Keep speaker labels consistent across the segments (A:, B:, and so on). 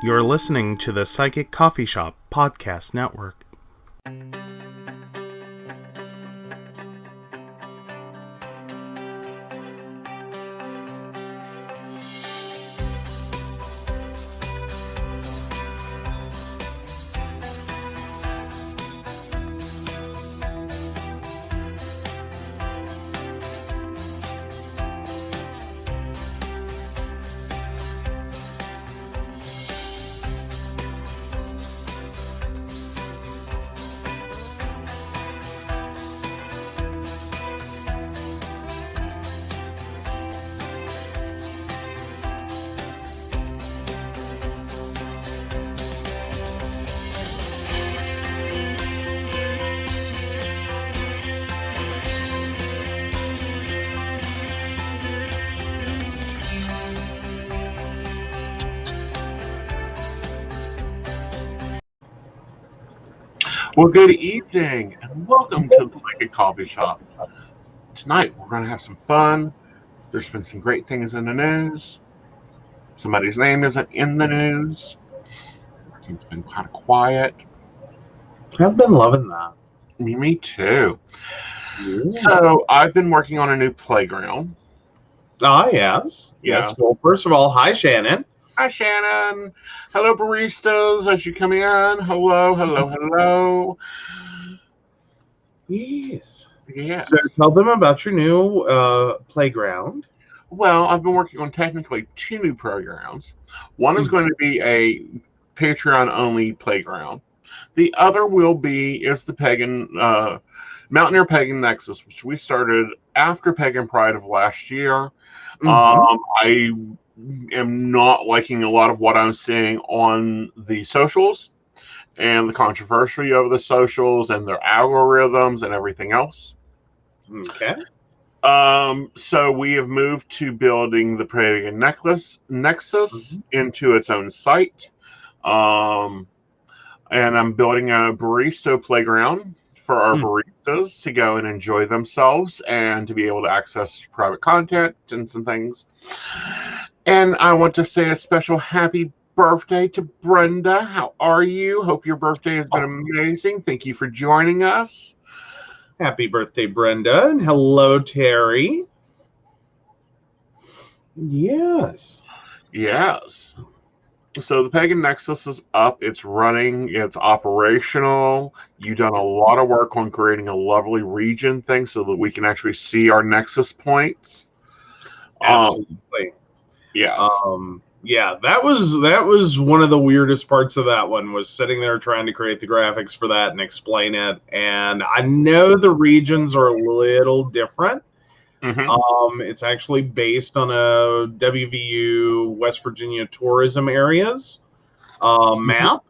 A: You're listening to the Psychic Coffee Shop Podcast Network.
B: Well, good evening, and welcome to the Psychic Coffee Shop. Tonight, we're going to have some fun. There's been some great things in the news. Somebody's name isn't in the news. It's been kind of quiet.
C: I've been loving that.
B: Me too.
C: Yeah.
B: So, I've been working on a new playground.
C: Ah, yes.
B: Yeah.
C: Yes. Well, first of all, hi, Shannon.
B: Hi, Shannon. Hello, baristas, as you come in. Hello, hello, hello.
C: Yes.
B: Yes.
C: So tell them about your new playground.
B: Well, I've been working on technically two new programs. One is going to be a Patreon-only playground. The other is the Pagan Mountaineer Pagan Nexus, which we started after Pagan Pride of last year. I am not liking a lot of what I'm seeing on the socials and the controversy of the socials and their algorithms and everything else.
C: Okay.
B: So we have moved to building the Pagan Nexus into its own site. And I'm building a barista playground for our baristas to go and enjoy themselves and to be able to access private content and some things. And I want to say a special happy birthday to Brenda. How are you? Hope your birthday has been amazing. Thank you for joining us.
C: Happy birthday, Brenda. And hello, Terry. Yes.
B: Yes. So the Pagan Nexus is up. It's running. It's operational. You've done a lot of work on creating a lovely region thing so that we can actually see our Nexus points.
C: Absolutely.
B: Yes.
C: Yeah, that was one of the weirdest parts of that one, was sitting there trying to create the graphics for that and explain it. And I know the regions are a little different. It's actually based on a WVU West Virginia tourism areas map.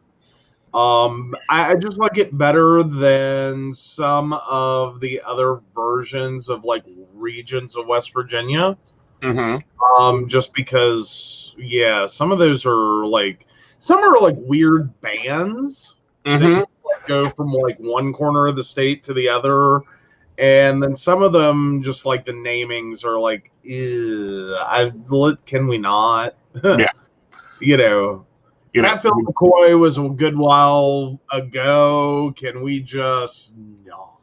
C: I just like it better than some of the other versions of like regions of West Virginia. Just because, yeah, some of those are like, some are like weird bands that go from like one corner of the state to the other. And then some of them, just like the namings are like, can we not?
B: Yeah.
C: Hatfield McCoy was a good while ago. Can we just not?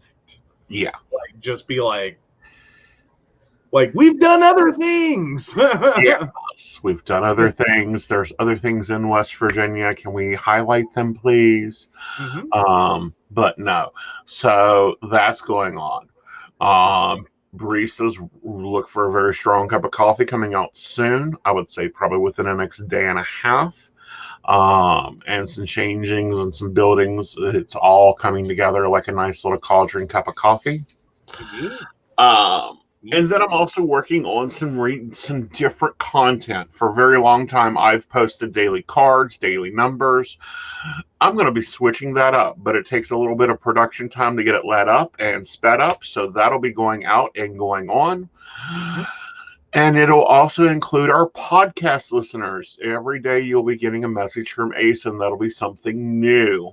B: Yeah.
C: Like, just be like, we've done other things.
B: Yes, we've done other things. There's other things in West Virginia. Can we highlight them, please? But no. So that's going on. Baristas look for a very strong cup of coffee coming out soon. I would say probably within the next day and a half. And some changings and some buildings. It's all coming together like a nice little cauldron cup of coffee. And then I'm also working on some different content. For a very long time, I've posted daily cards, daily numbers. I'm going to be switching that up, but it takes a little bit of production time to get it led up and sped up. So that'll be going out and going on. And it'll also include our podcast listeners. Every day you'll be getting a message from Aeson. That'll be something new.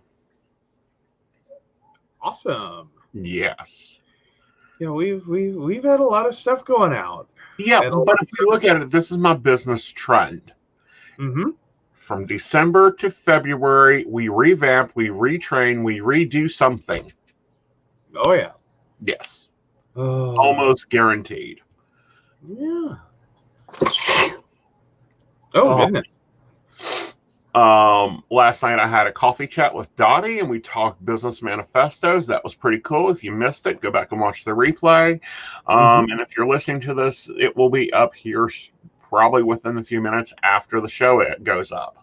C: Awesome.
B: Yes.
C: Yeah, we've had a lot of stuff going out.
B: Yeah, but if you look at it, this is my business trend. From December to February, we revamp, we retrain, we redo something.
C: Oh, yeah.
B: Yes.
C: Oh.
B: Almost guaranteed.
C: Yeah. Oh, goodness.
B: Last night I had a coffee chat with Dottie and we talked business manifestos. That was pretty cool. If you missed it, go back and watch the replay. And if you're listening to this, it will be up here probably within a few minutes after the show it goes up.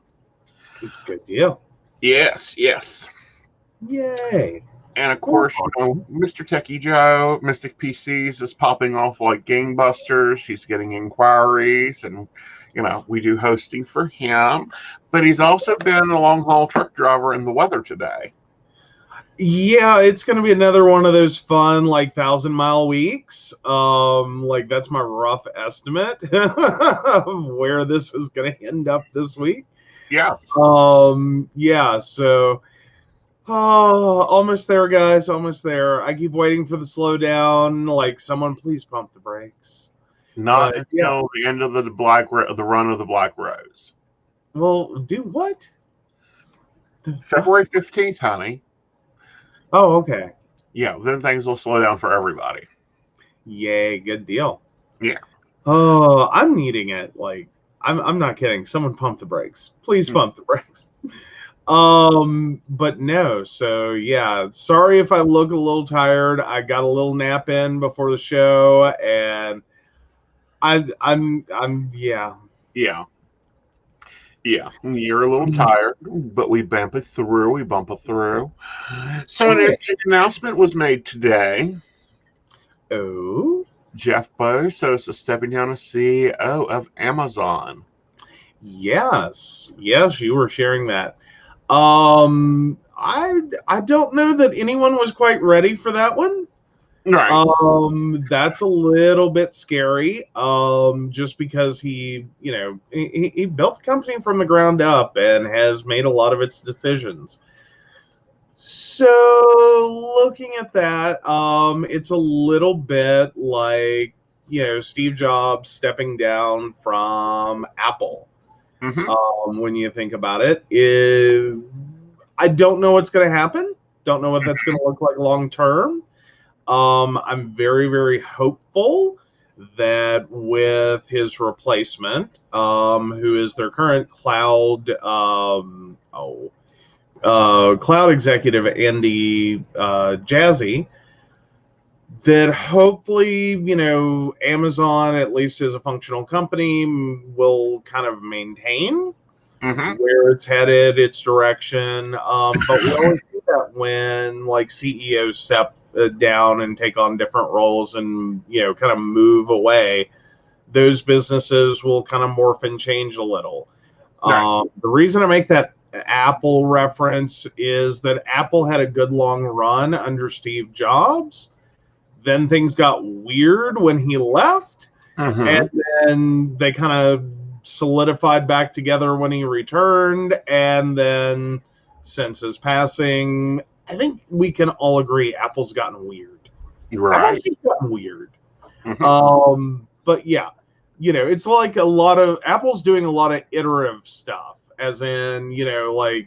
C: Good deal.
B: Yes.
C: Yay.
B: And of course, Mr. Techy Joe, Mystic PCs is popping off like gangbusters. He's getting inquiries and we do hosting for him, but he's also been a long haul truck driver in the weather today.
C: Yeah, it's going to be another one of those fun, 1,000-mile weeks. That's my rough estimate of where this is going to end up this week.
B: Yes.
C: Yeah, so almost there, guys, almost there. I keep waiting for the slowdown. Someone please pump the brakes.
B: Not until the end of the run of the Black Rose.
C: Well, do what?
B: February 15th, honey.
C: Oh, okay.
B: Yeah, then things will slow down for everybody.
C: Yay, good deal.
B: Yeah.
C: Oh, I'm needing it. I'm not kidding. Someone pump the brakes. Please pump the brakes. But no, so yeah, sorry if I look a little tired. I got a little nap in before the show and I'm yeah.
B: You're a little tired, but we bump it through. So an announcement was made today.
C: Oh, Jeff
B: Bezos is stepping down as CEO of Amazon.
C: Yes, you were sharing that. I don't know that anyone was quite ready for that one.
B: Right.
C: That's a little bit scary. Just because he built the company from the ground up and has made a lot of its decisions. So looking at that, it's a little bit like Steve Jobs stepping down from Apple. When you think about it, I don't know what's going to happen. Don't know what that's going to look like long term. I'm very, very hopeful that with his replacement, who is their current cloud executive, Andy Jassy, that hopefully, Amazon, at least as a functional company, will kind of maintain where it's headed, its direction. But we always see that when CEOs step down and take on different roles and kind of move away, those businesses will kind of morph and change a little. Right. The reason I make that Apple reference is that Apple had a good long run under Steve Jobs. Then things got weird when he left, and then they kind of solidified back together when he returned, and then since his passing, I think we can all agree Apple's gotten weird.
B: Right.
C: Apple's just gotten weird. But yeah, it's like Apple's doing a lot of iterative stuff, as in,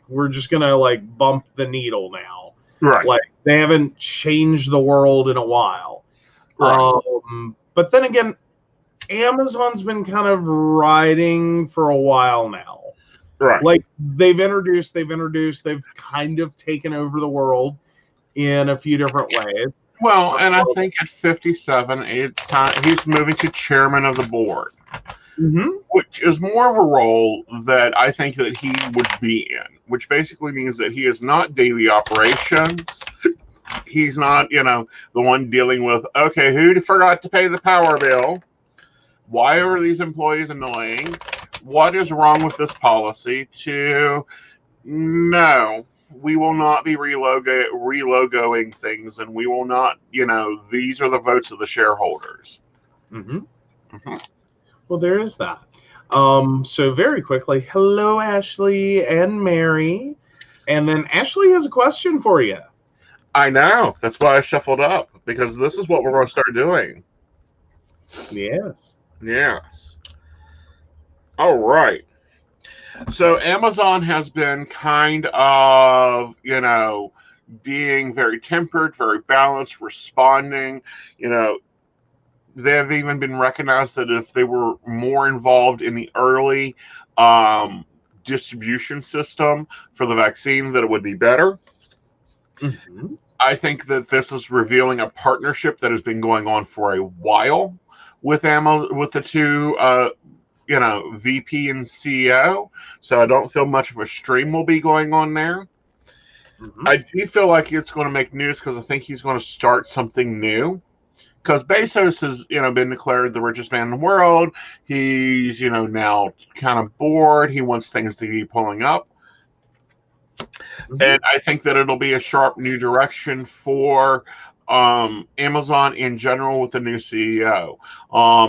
C: we're just gonna bump the needle now.
B: Right.
C: They haven't changed the world in a while. Right. But then again, Amazon's been kind of riding for a while now.
B: Right.
C: They've kind of taken over the world in a few different ways.
B: Well, and I think at 57, it's time he's moving to chairman of the board, which is more of a role that I think that he would be in, which basically means that he is not daily operations. He's not, the one dealing with, okay, who forgot to pay the power bill? Why are these employees annoying? What is wrong with this policy? No, we will not be relogoing things, and we will not, these are the votes of the shareholders.
C: Well, there is that. So very quickly, hello, Ashley and Mary. And then Ashley has a question for you.
B: I know. That's why I shuffled up, because this is what we're going to start doing.
C: Yes.
B: All right. So Amazon has been kind of, being very tempered, very balanced, responding. You know, they have even been recognized that if they were more involved in the early distribution system for the vaccine, that it would be better.
C: Mm-hmm.
B: I think that this is revealing a partnership that has been going on for a while with Amazon, with the two, VP and CEO. So I don't feel much of a stream will be going on there.
C: Mm-hmm.
B: I do feel like it's going to make news because I think he's going to start something new. Because Bezos has, been declared the richest man in the world. He's, now kind of bored. He wants things to be pulling up.
C: Mm-hmm.
B: And I think that it'll be a sharp new direction for Amazon in general with the new CEO,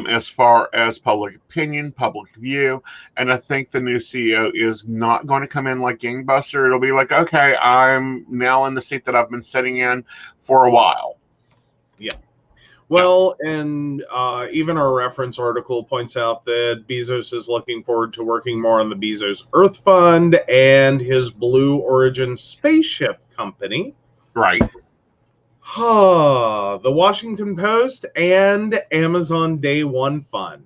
B: as far as public opinion, public view. And I think the new CEO is not going to come in like gangbuster. It'll be like, okay, I'm now in the seat that I've been sitting in for a while.
C: Yeah. Well, and even our reference article points out that Bezos is looking forward to working more on the Bezos Earth Fund and his Blue Origin spaceship company.
B: Right.
C: The Washington Post and Amazon Day One Fund.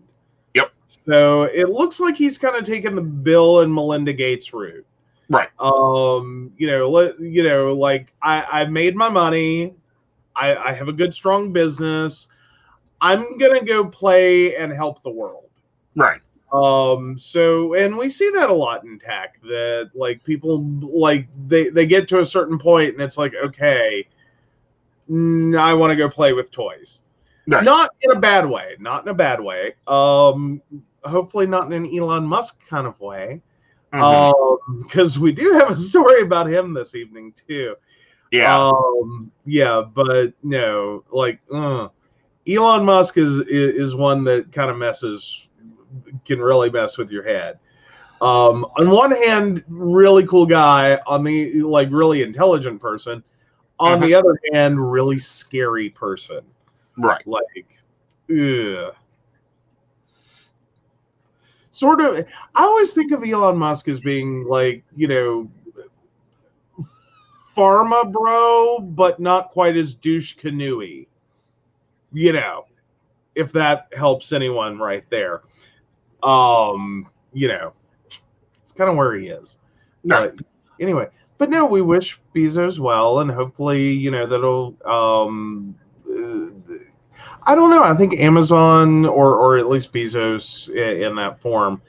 B: Yep.
C: So it looks like he's kind of taking the Bill and Melinda Gates route.
B: Right.
C: Like I made my money. I have a good, strong business. I'm going to go play and help the world.
B: Right.
C: And we see that a lot in tech, that like people, like they get to a certain point and it's like, okay, I want to go play with toys.
B: Right.
C: Not in a bad way. Hopefully not in an Elon Musk kind of way. Because we do have a story about him this evening too.
B: Yeah.
C: But no, like Elon Musk is one that kind of can really mess with your head. On one hand, really cool guy. On the really intelligent person. On the other hand, really scary person.
B: Right.
C: Like, ugh. Sort of. I always think of Elon Musk as being like, pharma bro, but not quite as douche canoe-y. If that helps anyone right there. It's kind of where he is.
B: No.
C: But anyway, but no, we wish Bezos well, and hopefully, that'll I don't know. I think Amazon or at least Bezos in that form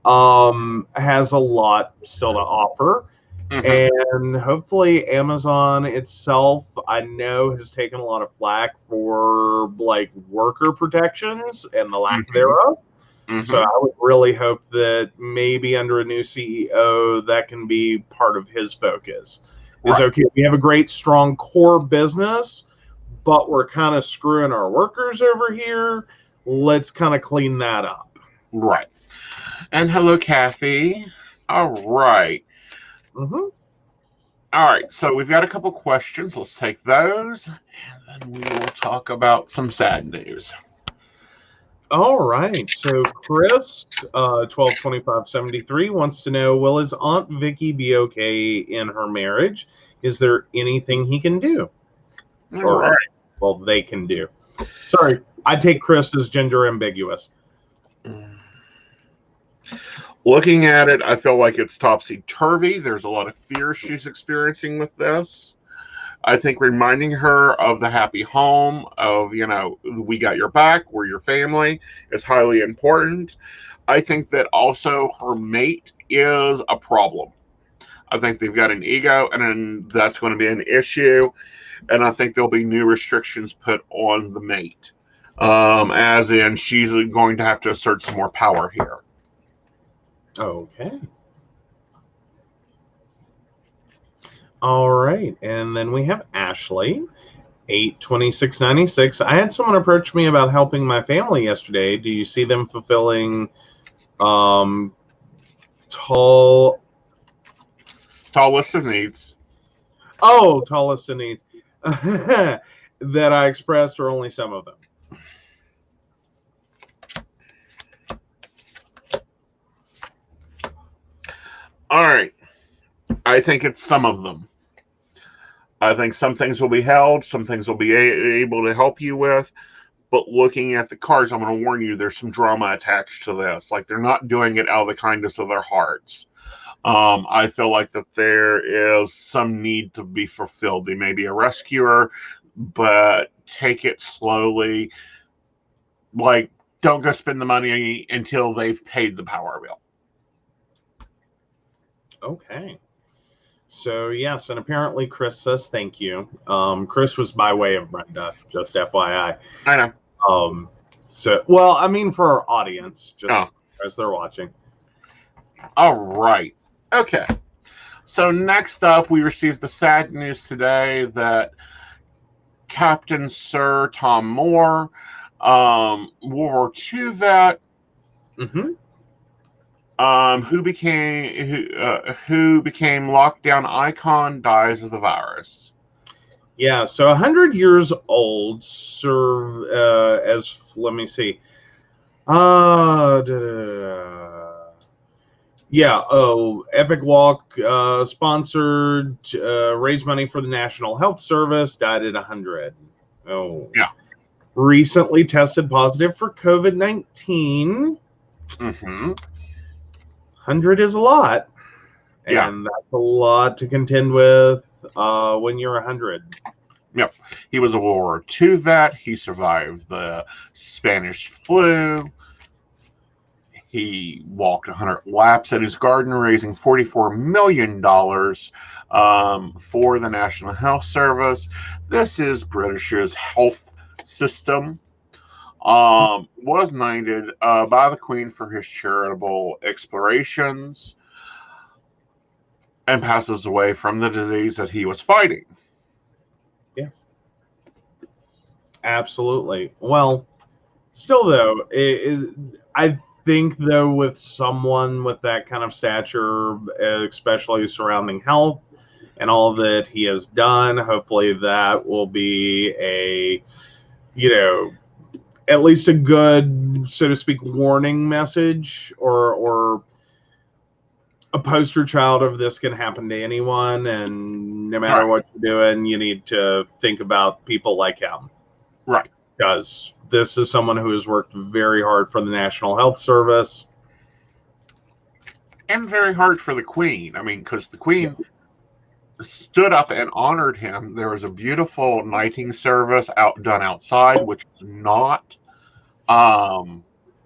C: has a lot still to offer. And hopefully Amazon itself, I know, has taken a lot of flack for like worker protections and the lack thereof. So I would really hope that maybe under a new CEO, that can be part of his focus. Is okay, we have a great, strong core business, but we're kind of screwing our workers over here. Let's kind of clean that up.
B: Right. And hello, Kathy. All right. All right, so we've got a couple questions. Let's take those, and then we will talk about some sad news.
C: All right. So Chris, 122573, wants to know, will his Aunt Vicky be okay in her marriage? Is there anything he can do?
B: All right.
C: Well, they can do. Sorry, I take Chris as gender ambiguous.
B: Looking at it, I feel like it's topsy-turvy. There's a lot of fear she's experiencing with this. I think reminding her of the happy home, of, we got your back, we're your family, is highly important. I think that also her mate is a problem. I think they've got an ego, and that's going to be an issue. And I think there'll be new restrictions put on the mate. As in, she's going to have to assert some more power here.
C: Okay. All right. And then we have Ashley, 82696. I had someone approach me about helping my family yesterday. Do you see them fulfilling tall
B: list of needs?
C: Oh, tall list of needs that I expressed, or only some of them?
B: All right. I think it's some of them. I think some things will be held, some things will be able to help you with. But looking at the cards, I'm going to warn you, there's some drama attached to this. Like, they're not doing it out of the kindness of their hearts. I feel like that there is some need to be fulfilled. They may be a rescuer, but take it slowly. Like, don't go spend the money until they've paid the power bill.
C: Okay. So, yes, and apparently Chris says thank you. Chris was by way of Brenda, just FYI.
B: I know.
C: So, well, I mean, for our audience, just as they're watching.
B: All right. Okay. So next up, we received the sad news today that Captain Sir Tom Moore, World War II vet, who became lockdown icon, dies of the virus.
C: Yeah, so 100 years old, serve as, let me see. Epic Walk sponsored, raised money for the National Health Service, died at 100. Oh.
B: Yeah.
C: Recently tested positive for COVID-19. 100 is a lot.
B: Yeah.
C: And that's a lot to contend with when you're 100.
B: Yep. He was a World War II vet. He survived the Spanish flu. He walked 100 laps at his garden, raising $44 million for the National Health Service. This is British's health system. Was knighted by the Queen for his charitable explorations and passes away from the disease that he was fighting.
C: Yes. Absolutely. Well, still, though, I think, though, with someone with that kind of stature, especially surrounding health and all that he has done, hopefully that will be at least a good, so to speak, warning message or a poster child of this can happen to anyone, and no matter what you're doing, you need to think about people like him.
B: Right.
C: Because this is someone who has worked very hard for the National Health Service.
B: And very hard for the Queen. I mean, because the Queen stood up and honored him. There was a beautiful knighting service done outside, which is not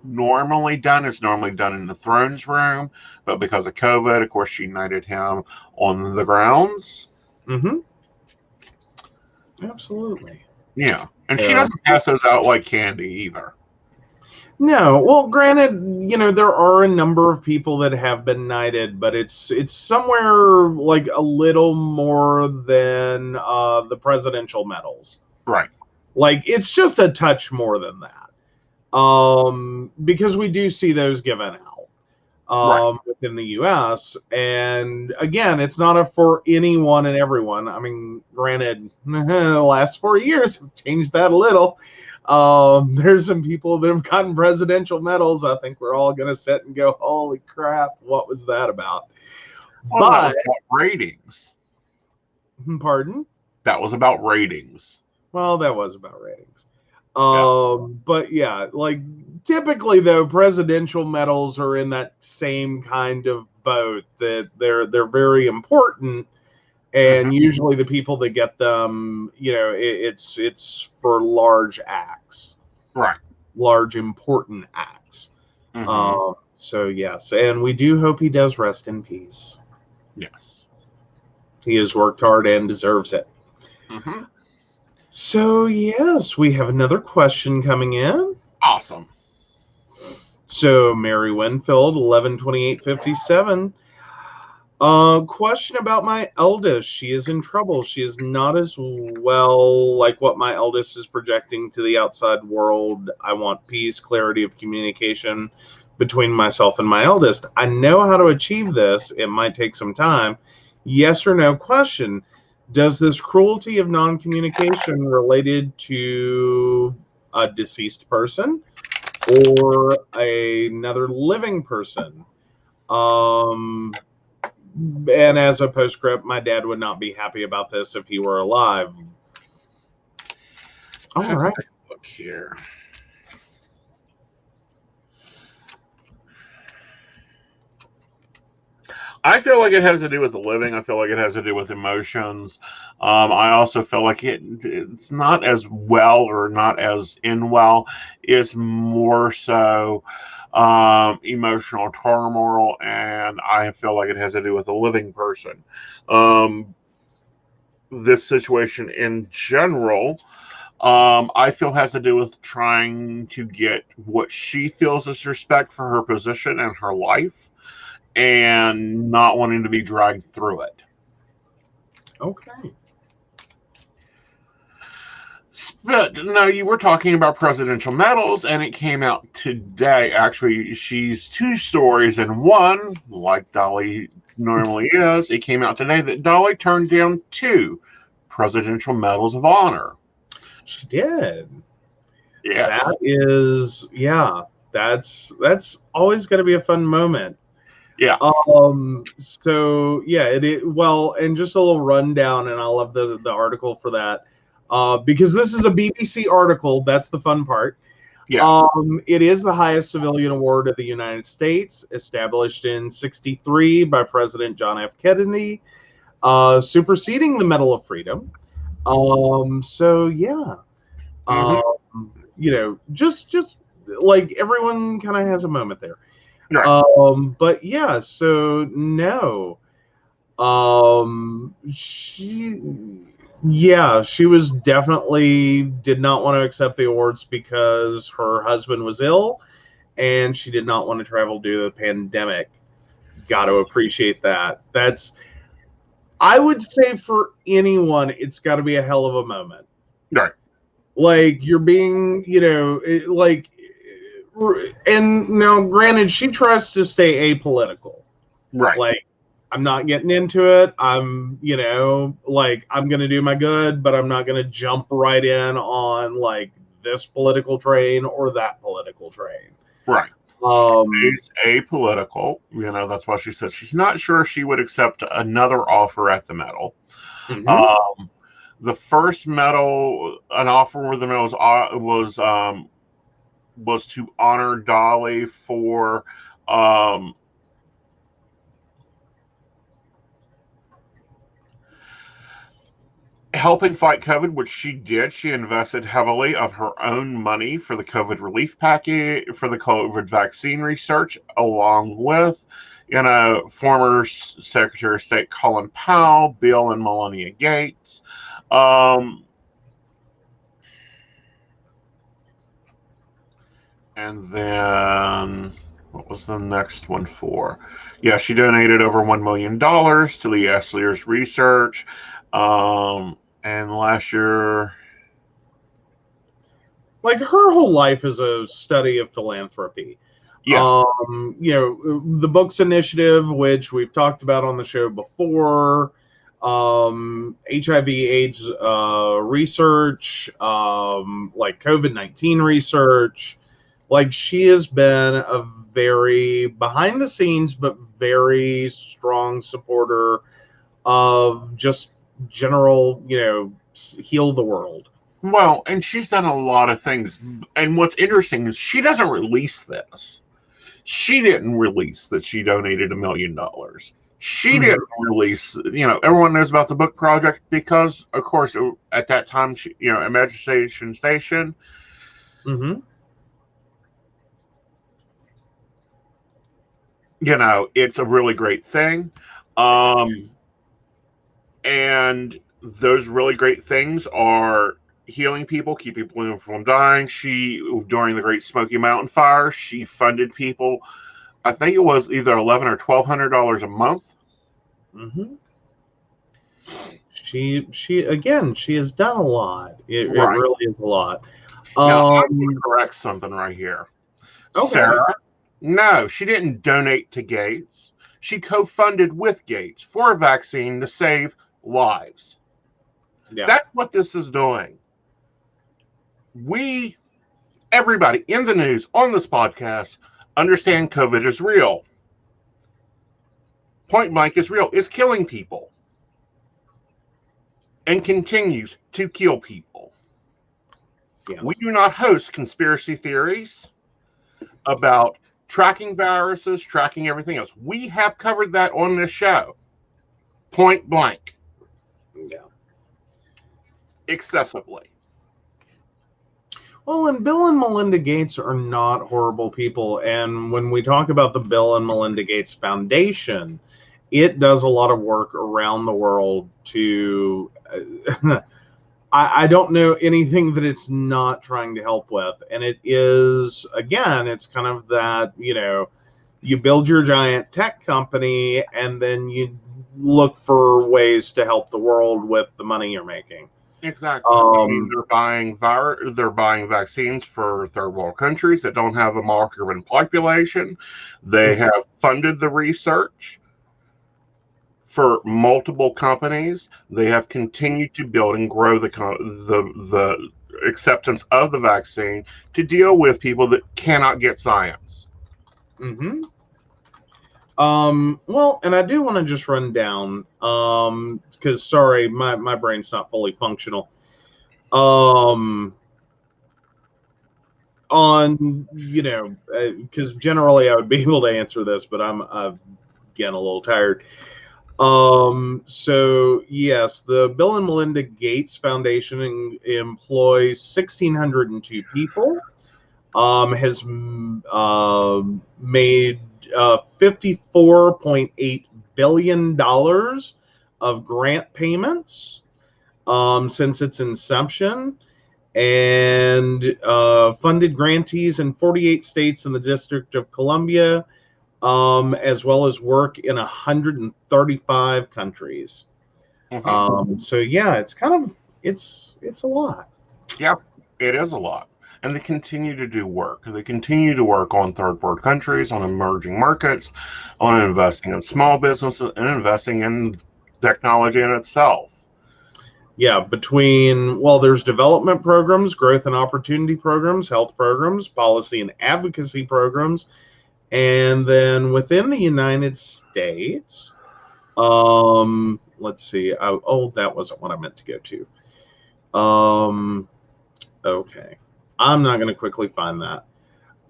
B: normally done. It's normally done in the thrones room, but because of COVID, of course, she knighted him on the grounds.
C: Absolutely.
B: Yeah, and she doesn't pass those out like candy either.
C: No, well, granted, there are a number of people that have been knighted, but it's somewhere like a little more than the presidential medals.
B: Right.
C: Like, it's just a touch more than that. Because we do see those given out within the U.S. And again, it's not for anyone and everyone. I mean, granted, the last 4 years have changed that a little. There's some people that have gotten presidential medals. I think we're all going to sit and go, holy crap, what was that about?
B: Well, that was about ratings.
C: Pardon?
B: That was about ratings.
C: Well, that was about ratings. But yeah, like typically though, presidential medals are in that same kind of boat that they're very important, and usually the people that get them, it's for large acts,
B: right?
C: Large important acts. So yes, and we do hope he does rest in peace.
B: Yes,
C: he has worked hard and deserves it. So, yes, we have another question coming in.
B: Awesome.
C: So, Mary Winfield, 11/28/57. Question about my eldest. She is in trouble. She is not as well like what my eldest is projecting to the outside world. I want peace, clarity of communication between myself and my eldest. I know how to achieve this. It might take some time. Yes or no question. Does this cruelty of non-communication related to a deceased person or another living person? and as a postscript, my dad would not be happy about this if he were alive. All
B: Let's
C: right.
B: take a look here. I feel like it has to do with the living. I feel like it has to do with emotions. I also feel like it's not as well or not as in well. It's more so emotional turmoil, and I feel like it has to do with a living person. This situation in general, I feel has to do with trying to get what she feels is respect for her position and her life and not wanting to be dragged through it.
C: Okay.
B: But no, you were talking about presidential medals, and it came out today. Actually, she's two stories in one, like Dolly normally is. It came out today that Dolly turned down 2 presidential medals of honor.
C: She did.
B: Yes.
C: That is, yeah. That's always going to be a fun moment.
B: Yeah.
C: So yeah, well, and just a little rundown, and I'll have the article for that. Because this is a BBC article, that's the fun part.
B: Yes.
C: It is the highest civilian award of the United States, established in '63 by President John F. Kennedy, superseding the Medal of Freedom. So yeah, just like everyone kind of has a moment there.
B: Right.
C: But yeah, so no. She was definitely did not want to accept the awards because her husband was ill and she did not want to travel due to the pandemic. Got to appreciate that. I would say for anyone, it's got to be a hell of a moment.
B: Right.
C: Like you're being, and now granted, she tries to stay apolitical.
B: Right.
C: Like, I'm not getting into it. I'm going to do my good, but I'm not going to jump right in on like this political train or that political train.
B: Right. She's apolitical. That's why she said she's not sure she would accept another offer at the medal.
C: Mm-hmm.
B: The first medal, an offer with the medal was to honor Dolly for helping fight COVID, which she did. She invested heavily of her own money for the COVID relief package, for the COVID vaccine research, along with, former Secretary of State Colin Powell, Bill and Melania Gates. And then what was the next one for? Yeah, she donated over $1 million to the Esslier's research. And last year,
C: like her whole life is a study of philanthropy.
B: Yeah.
C: The Books Initiative, which we've talked about on the show before, HIV/AIDS research, like COVID-19 research. Like she has been a very behind the scenes, but very strong supporter of just general, heal the world.
B: Well, and she's done a lot of things. And what's interesting is she doesn't release this. She didn't release that she donated $1 million. She didn't release, everyone knows about the book project because, of course, at that time, she, Imagination Station. It's a really great thing. And those really great things are healing people, keeping people from dying. During the Great Smoky Mountain Fire, she funded people. I think it was either $1,100 or $1,200 a month.
C: She has done a lot. It really is a lot.
B: Now, I'm going to correct something right here.
C: Okay.
B: Sarah, no, she didn't donate to Gates. She co-funded with Gates for a vaccine to save lives. Yeah. That's what this is doing. Everybody in the news on this podcast, understand COVID is real. point blank is real. It's killing people and continues to kill people.
C: Yes.
B: We do not host conspiracy theories about tracking viruses, tracking everything else. We have covered that on this show. Point blank.
C: Yeah.
B: Excessively.
C: Well, and Bill and Melinda Gates are not horrible people. And when we talk about the Bill and Melinda Gates Foundation, it does a lot of work around the world to... I don't know anything that it's not trying to help with. And it is, again, it's kind of that, you build your giant tech company and then you look for ways to help the world with the money you're making.
B: Exactly. They're buying vaccines for third world countries that don't have a market population. They have funded the research for multiple companies. They have continued to build and grow the acceptance of the vaccine to deal with people that cannot get science.
C: Mm-hmm. Well, and I do want to just run down, because sorry, my brain's not fully functional. On, because generally I would be able to answer this, but I'm again a little tired. So yes, the Bill and Melinda Gates Foundation employs 1,602 people. Has made $54.8 billion of grant payments since its inception, and funded grantees in 48 states and the District of Columbia, as well as work in 135 countries.
B: Mm-hmm.
C: So yeah, it's kind of it's a lot.
B: Yeah, it is a lot. And they continue to do work. They continue to work on third world countries, on emerging markets, on investing in small businesses, and investing in technology in itself.
C: Yeah, there's development programs, growth and opportunity programs, health programs, policy and advocacy programs, and then within the United States, let's see. That wasn't what I meant to go to. Okay. I'm not going to quickly find that.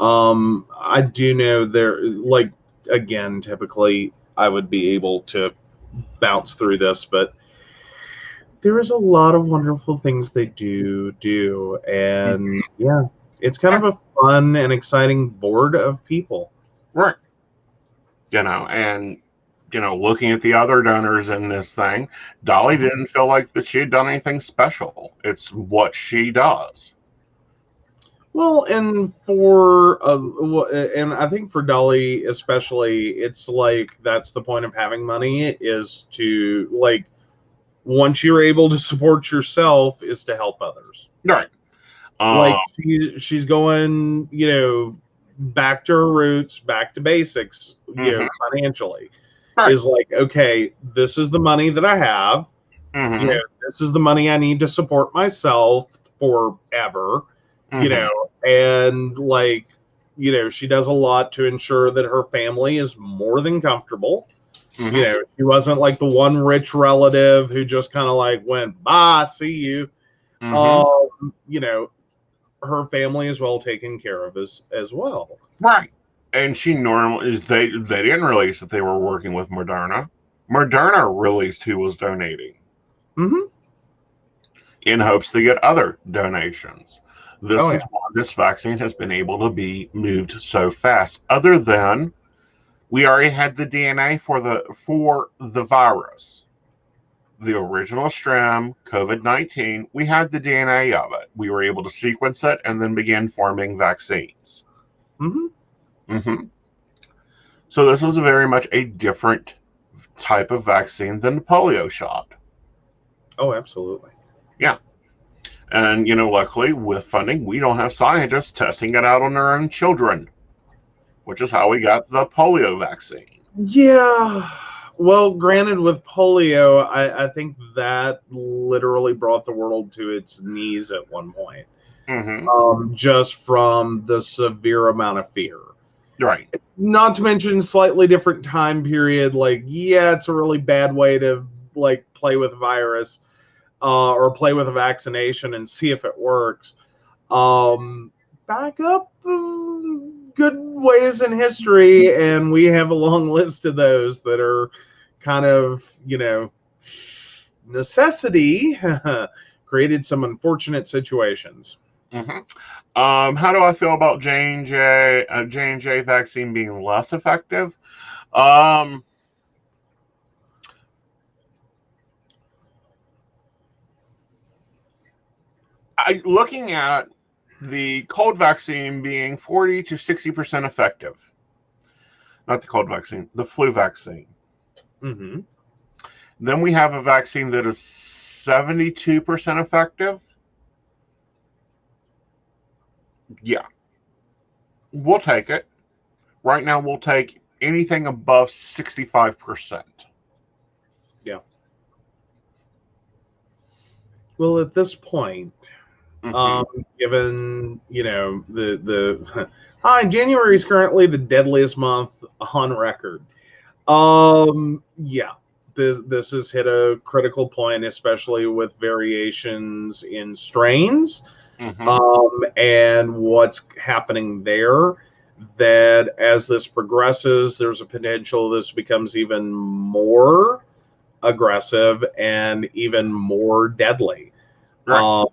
C: I do know again, typically I would be able to bounce through this, but there is a lot of wonderful things they do. And yeah, it's kind of a fun and exciting board of people.
B: Right. Looking at the other donors in this thing, Dolly didn't feel like that she had done anything special. It's what she does.
C: Well, and I think for Dolly especially, it's like that's the point of having money, is to once you're able to support yourself, is to help others.
B: Right.
C: She's going, back to her roots, back to basics, financially.
B: Right.
C: Is like, okay, this is the money that I have.
B: Mm-hmm.
C: This is the money I need to support myself forever.
B: Mm-hmm.
C: And she does a lot to ensure that her family is more than comfortable.
B: Mm-hmm.
C: She wasn't like the one rich relative who just kind of went, bye, see you.
B: Mm-hmm.
C: Her family is well taken care of as well.
B: Right. And they didn't release that they were working with Moderna. Moderna released who was donating.
C: Mm-hmm.
B: In hopes to get other donations. This is why this vaccine has been able to be moved so fast. Other than we already had the DNA for the virus, the original strain, COVID-19. We had the DNA of it. We were able to sequence it and then begin forming vaccines.
C: Mm-hmm.
B: Mm-hmm. So this is very much a different type of vaccine than the polio shot.
C: Oh, absolutely.
B: Yeah. And, luckily with funding, we don't have scientists testing it out on their own children, which is how we got the polio vaccine.
C: Yeah. Well, granted, with polio, I think that literally brought the world to its knees at one point.
B: Mm-hmm.
C: Just from the severe amount of fear.
B: Right.
C: Not to mention slightly different time period. Like, yeah, it's a really bad way to like play with a virus or play with a vaccination and see if it works. Back up good ways in history, and we have a long list of those that are kind of, necessity created some unfortunate situations.
B: Mm-hmm. How do I feel about J&J vaccine being less effective? Looking at the cold vaccine being 40 to 60% effective. Not the cold vaccine, the flu vaccine.
C: Mm-hmm.
B: Then we have a vaccine that is 72% effective. Yeah. We'll take it. Right now, we'll take anything above 65%.
C: Yeah. Well, at this point, given, the January is currently the deadliest month on record. Yeah, this has hit a critical point, especially with variations in strains, and what's happening there. That as this progresses, there's a potential this becomes even more aggressive and even more deadly.
B: Right.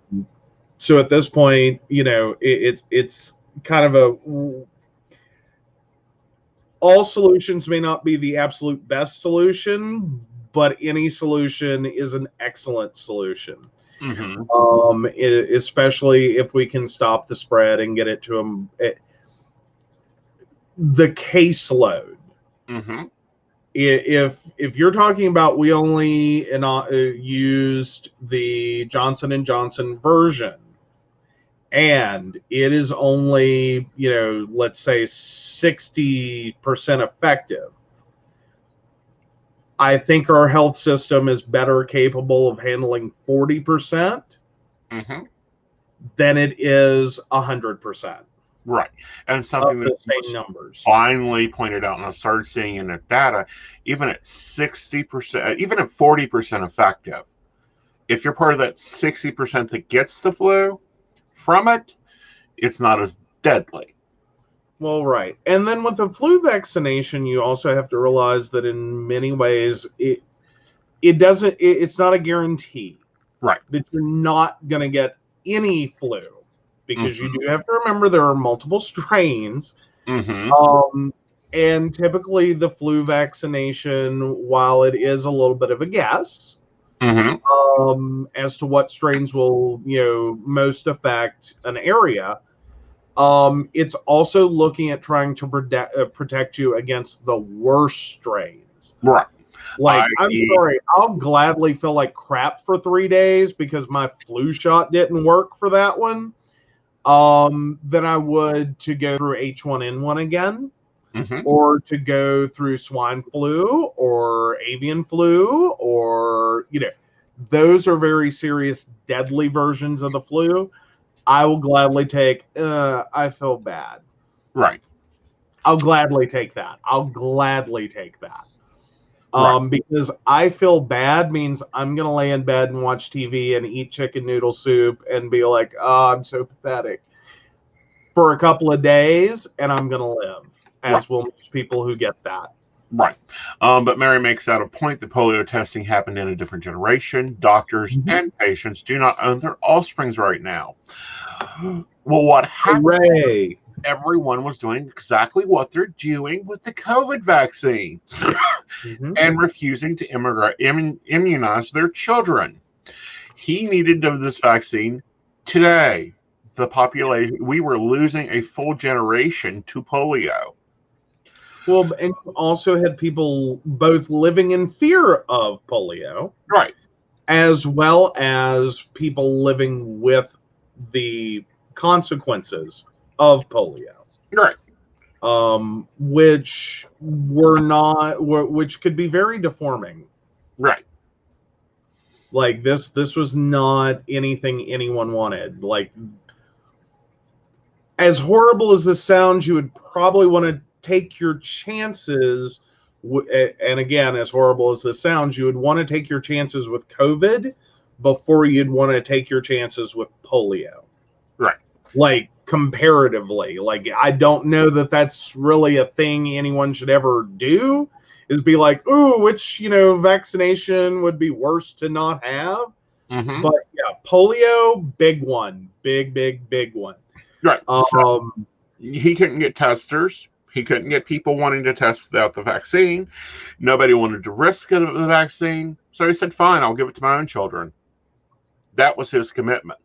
C: So at this point, it's kind of all solutions may not be the absolute best solution, but any solution is an excellent solution. Especially if we can stop the spread and get it to them. The caseload. If you're talking about we only used the Johnson & Johnson version, and it is only, let's say 60% effective, I think our health system is better capable of handling 40% than it is 100%.
B: Right. And something that
C: same numbers
B: finally pointed out, and I started seeing in the data, even at 60%, even at 40% effective, if you're part of that 60% that gets the flu from it, it's not as deadly.
C: Well, right. And then with the flu vaccination, you also have to realize that in many ways, it's not a guarantee.
B: Right.
C: That you're not going to get any flu. Because you do have to remember there are multiple strains. And typically the flu vaccination, while it is a little bit of a guess as to what strains will, most affect an area, it's also looking at trying to protect you against the worst strains.
B: Right.
C: Like, I'm sorry, I'll gladly feel like crap for 3 days because my flu shot didn't work for that one. Than I would to go through H1N1 again, or to go through swine flu or avian flu, or, those are very serious, deadly versions of the flu. I will gladly take, I feel bad.
B: Right.
C: I'll gladly take that. Because I feel bad means I'm going to lay in bed and watch TV and eat chicken noodle soup and be like, oh, I'm so pathetic for a couple of days, and I'm going to live, as will most people who get that.
B: Right. But Mary makes out a point that polio testing happened in a different generation. Doctors and patients do not own their offsprings right now. Well, what happened?
C: Hooray.
B: Everyone was doing exactly what they're doing with the COVID vaccines and refusing to immunize their children. He needed this vaccine today. The population, we were losing a full generation to polio.
C: Well, and you also had people both living in fear of polio,
B: right,
C: as well as people living with the consequences of polio,
B: right,
C: which could be very deforming,
B: right.
C: Like this was not anything anyone wanted. Like, as horrible as this sounds, you would probably want to take your chances. And again, as horrible as this sounds, you would want to take your chances with COVID before you'd want to take your chances with polio.
B: Right.
C: Like, comparatively. Like, I don't know that that's really a thing anyone should ever do, is be like, ooh, which, vaccination would be worse to not have.
B: Mm-hmm.
C: But yeah, polio, big one. Big one.
B: Right. He couldn't get testers. He couldn't get people wanting to test out the vaccine. Nobody wanted to risk the vaccine. So he said, fine, I'll give it to my own children. That was his commitment.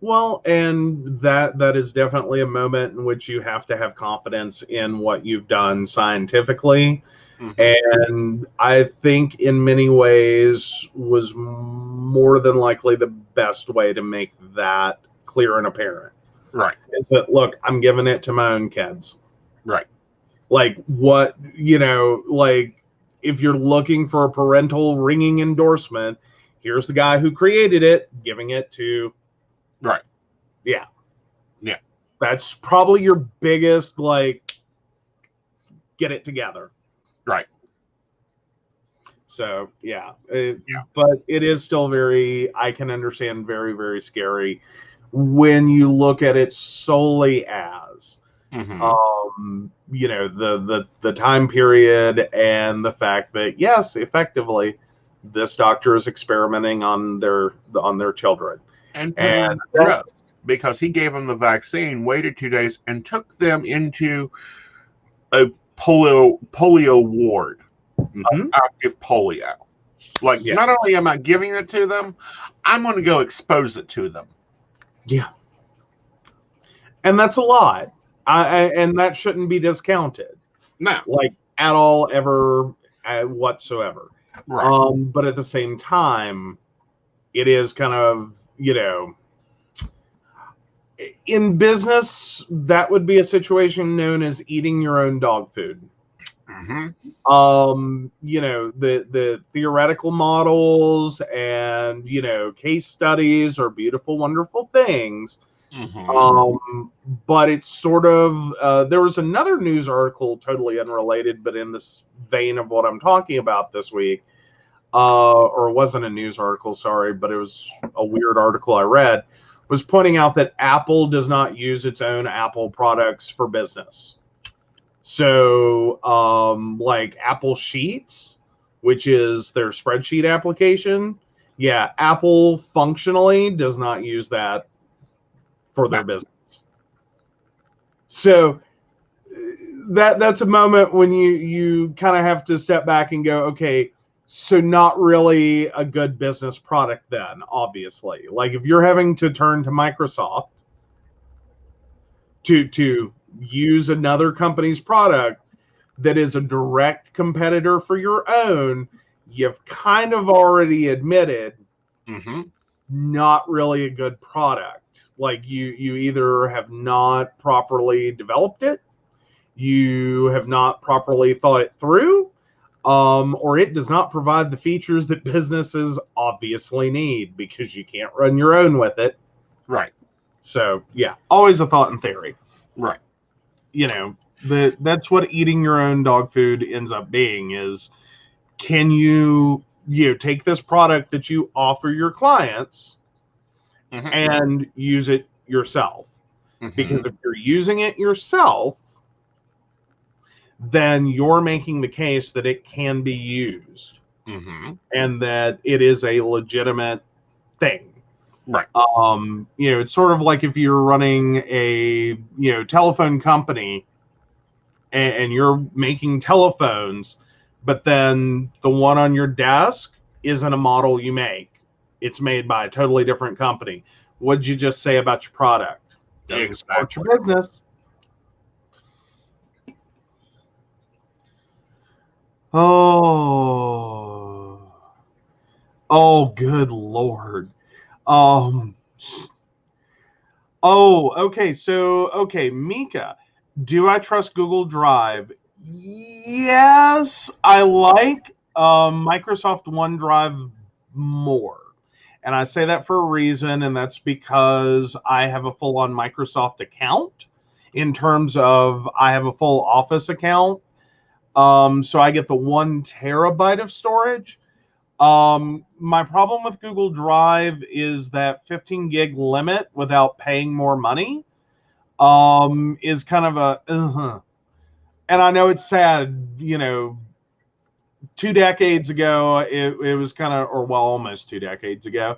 C: Well, and that is definitely a moment in which you have to have confidence in what you've done scientifically. Mm-hmm. And I think in many ways was more than likely the best way to make that clear and apparent.
B: Right.
C: Is that, look, I'm giving it to my own kids.
B: Right.
C: Like, what, like, if you're looking for a parental ringing endorsement, here's the guy who created it, giving it to.
B: Right.
C: Yeah.
B: Yeah.
C: That's probably your biggest, like, get it together.
B: Right.
C: So, yeah. But it is still I can understand, very, very scary when you look at it solely as, mm-hmm. The time period and the fact that, yes, effectively, this doctor is experimenting on their children.
B: And because he gave them the vaccine, waited 2 days, and took them into a polio ward, mm-hmm. Active polio. Like, not only am I giving it to them, I'm going to go expose it to them.
C: Yeah. And that's a lot. And that shouldn't be discounted.
B: No.
C: Like, at all, ever, whatsoever.
B: Right.
C: But at the same time, it is kind of, in business, that would be a situation known as eating your own dog food.
B: Mm-hmm.
C: The theoretical models and, case studies are beautiful, wonderful things. Mm-hmm. But it's sort of, there was another news article, totally unrelated, but in this vein of what I'm talking about this week, or it wasn't a news article, sorry, but it was a weird article I read, was pointing out that Apple does not use its own Apple products for business. So, like Apple Sheets, which is their spreadsheet application, Apple functionally does not use that for their business. So that's a moment when you kind of have to step back and go, okay, so not really a good business product then, obviously. Like, if you're having to turn to Microsoft to use another company's product that is a direct competitor for your own, you've kind of already admitted
B: mm-hmm.
C: not really a good product. Like, you either have not properly developed it, you have not properly thought it through, or it does not provide the features that businesses obviously need, because you can't run your own with it.
B: Right.
C: So, always a thought in theory.
B: Right.
C: That's what eating your own dog food ends up being, is, can you take this product that you offer your clients mm-hmm. and use it yourself? Mm-hmm. Because if you're using it yourself, then you're making the case that it can be used
B: mm-hmm.
C: and that it is a legitimate thing.
B: Right.
C: It's sort of like if you're running a, telephone company and you're making telephones, but then the one on your desk isn't a model you make. It's made by a totally different company. What'd you just say about your product?
B: Exactly.
C: Support your business. Oh, good Lord. Okay. So, Mika, do I trust Google Drive? Yes, I like Microsoft OneDrive more. And I say that for a reason, and that's because I have a full-on Microsoft account. in terms of I have a full Office account. So I get the 1 terabyte of storage. My problem with Google Drive is that 15 gig limit without paying more money is kind of a and I know it's sad, 2 decades ago it was kind of, or well, almost 2 decades ago,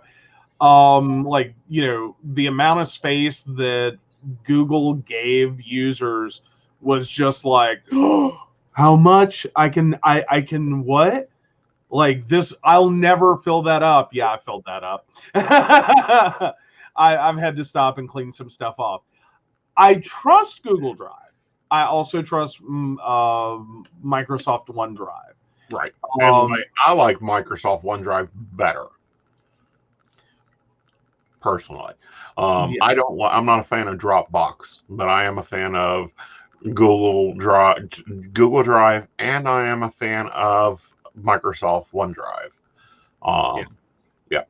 C: the amount of space that Google gave users was just like, oh, how much I can what? Like this, I'll never fill that up. Yeah, I filled that up. I've had to stop and clean some stuff off. I trust Google Drive. I also trust Microsoft OneDrive.
B: Right. And I like Microsoft OneDrive better, personally. I'm not a fan of Dropbox, but I am a fan of Google Drive, and I am a fan of Microsoft OneDrive. Yeah.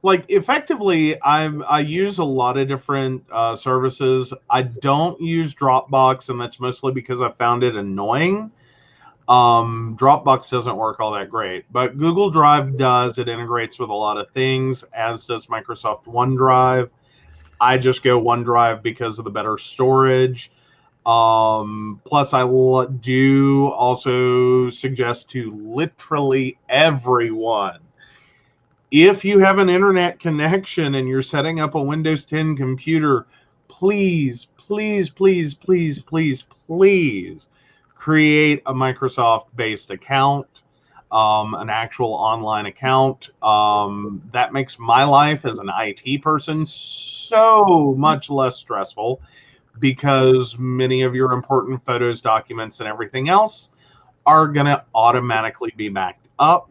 C: Like effectively, I use a lot of different services. I don't use Dropbox, and that's mostly because I found it annoying. Dropbox doesn't work all that great, but Google Drive does. It integrates with a lot of things, as does Microsoft OneDrive. I just go OneDrive because of the better storage. Plus, I do also suggest to literally everyone, if you have an internet connection and you're setting up a Windows 10 computer, please, please, please, please, please, please create a Microsoft-based account, an actual online account. That makes my life as an IT person so much less stressful, because many of your important photos, documents, and everything else are going to automatically be backed up.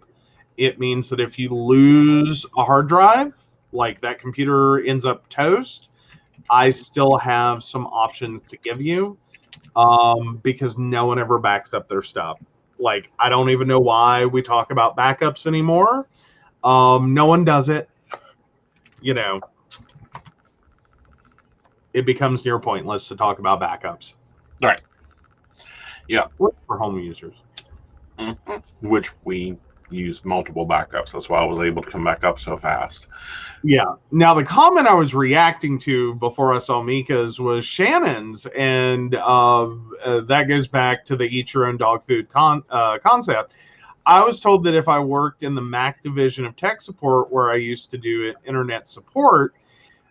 C: It means that if you lose a hard drive, like that computer ends up toast, I still have some options to give you, because no one ever backs up their stuff. Like, I don't even know why we talk about backups anymore. No one does it. It becomes near pointless to talk about backups.
B: Right. Yeah.
C: For home users.
B: Mm-hmm. Which we use multiple backups. That's why I was able to come back up so fast.
C: Yeah. Now, the comment I was reacting to before I saw Mika's was Shannon's, and that goes back to the eat your own dog food concept. I was told that if I worked in the Mac division of tech support, where I used to do internet support,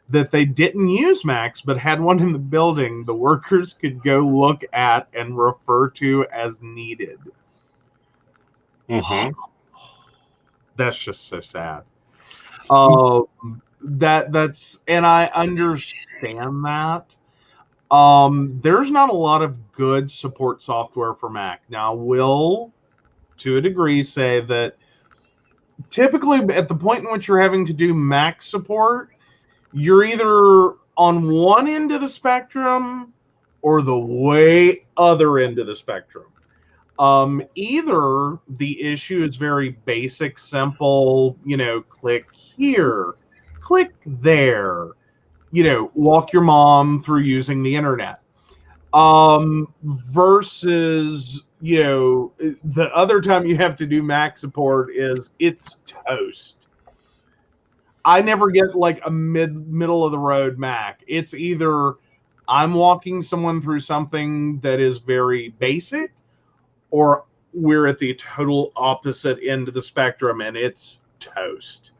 C: that they didn't use Macs but had one in the building the workers could go look at and refer to as needed.
B: Mm-hmm.
C: That's just so sad. That's, and I understand that. There's not a lot of good support software for Mac. Now, I will, to a degree, say that typically at the point in which you're having to do Mac support, you're either on one end of the spectrum or the way other end of the spectrum. Either the issue is very basic, simple, click here, click there, walk your mom through using the internet. Versus, the other time you have to do Mac support is it's toast. I never get like a middle of the road Mac. It's either I'm walking someone through something that is very basic, or we're at the total opposite end of the spectrum and it's toast.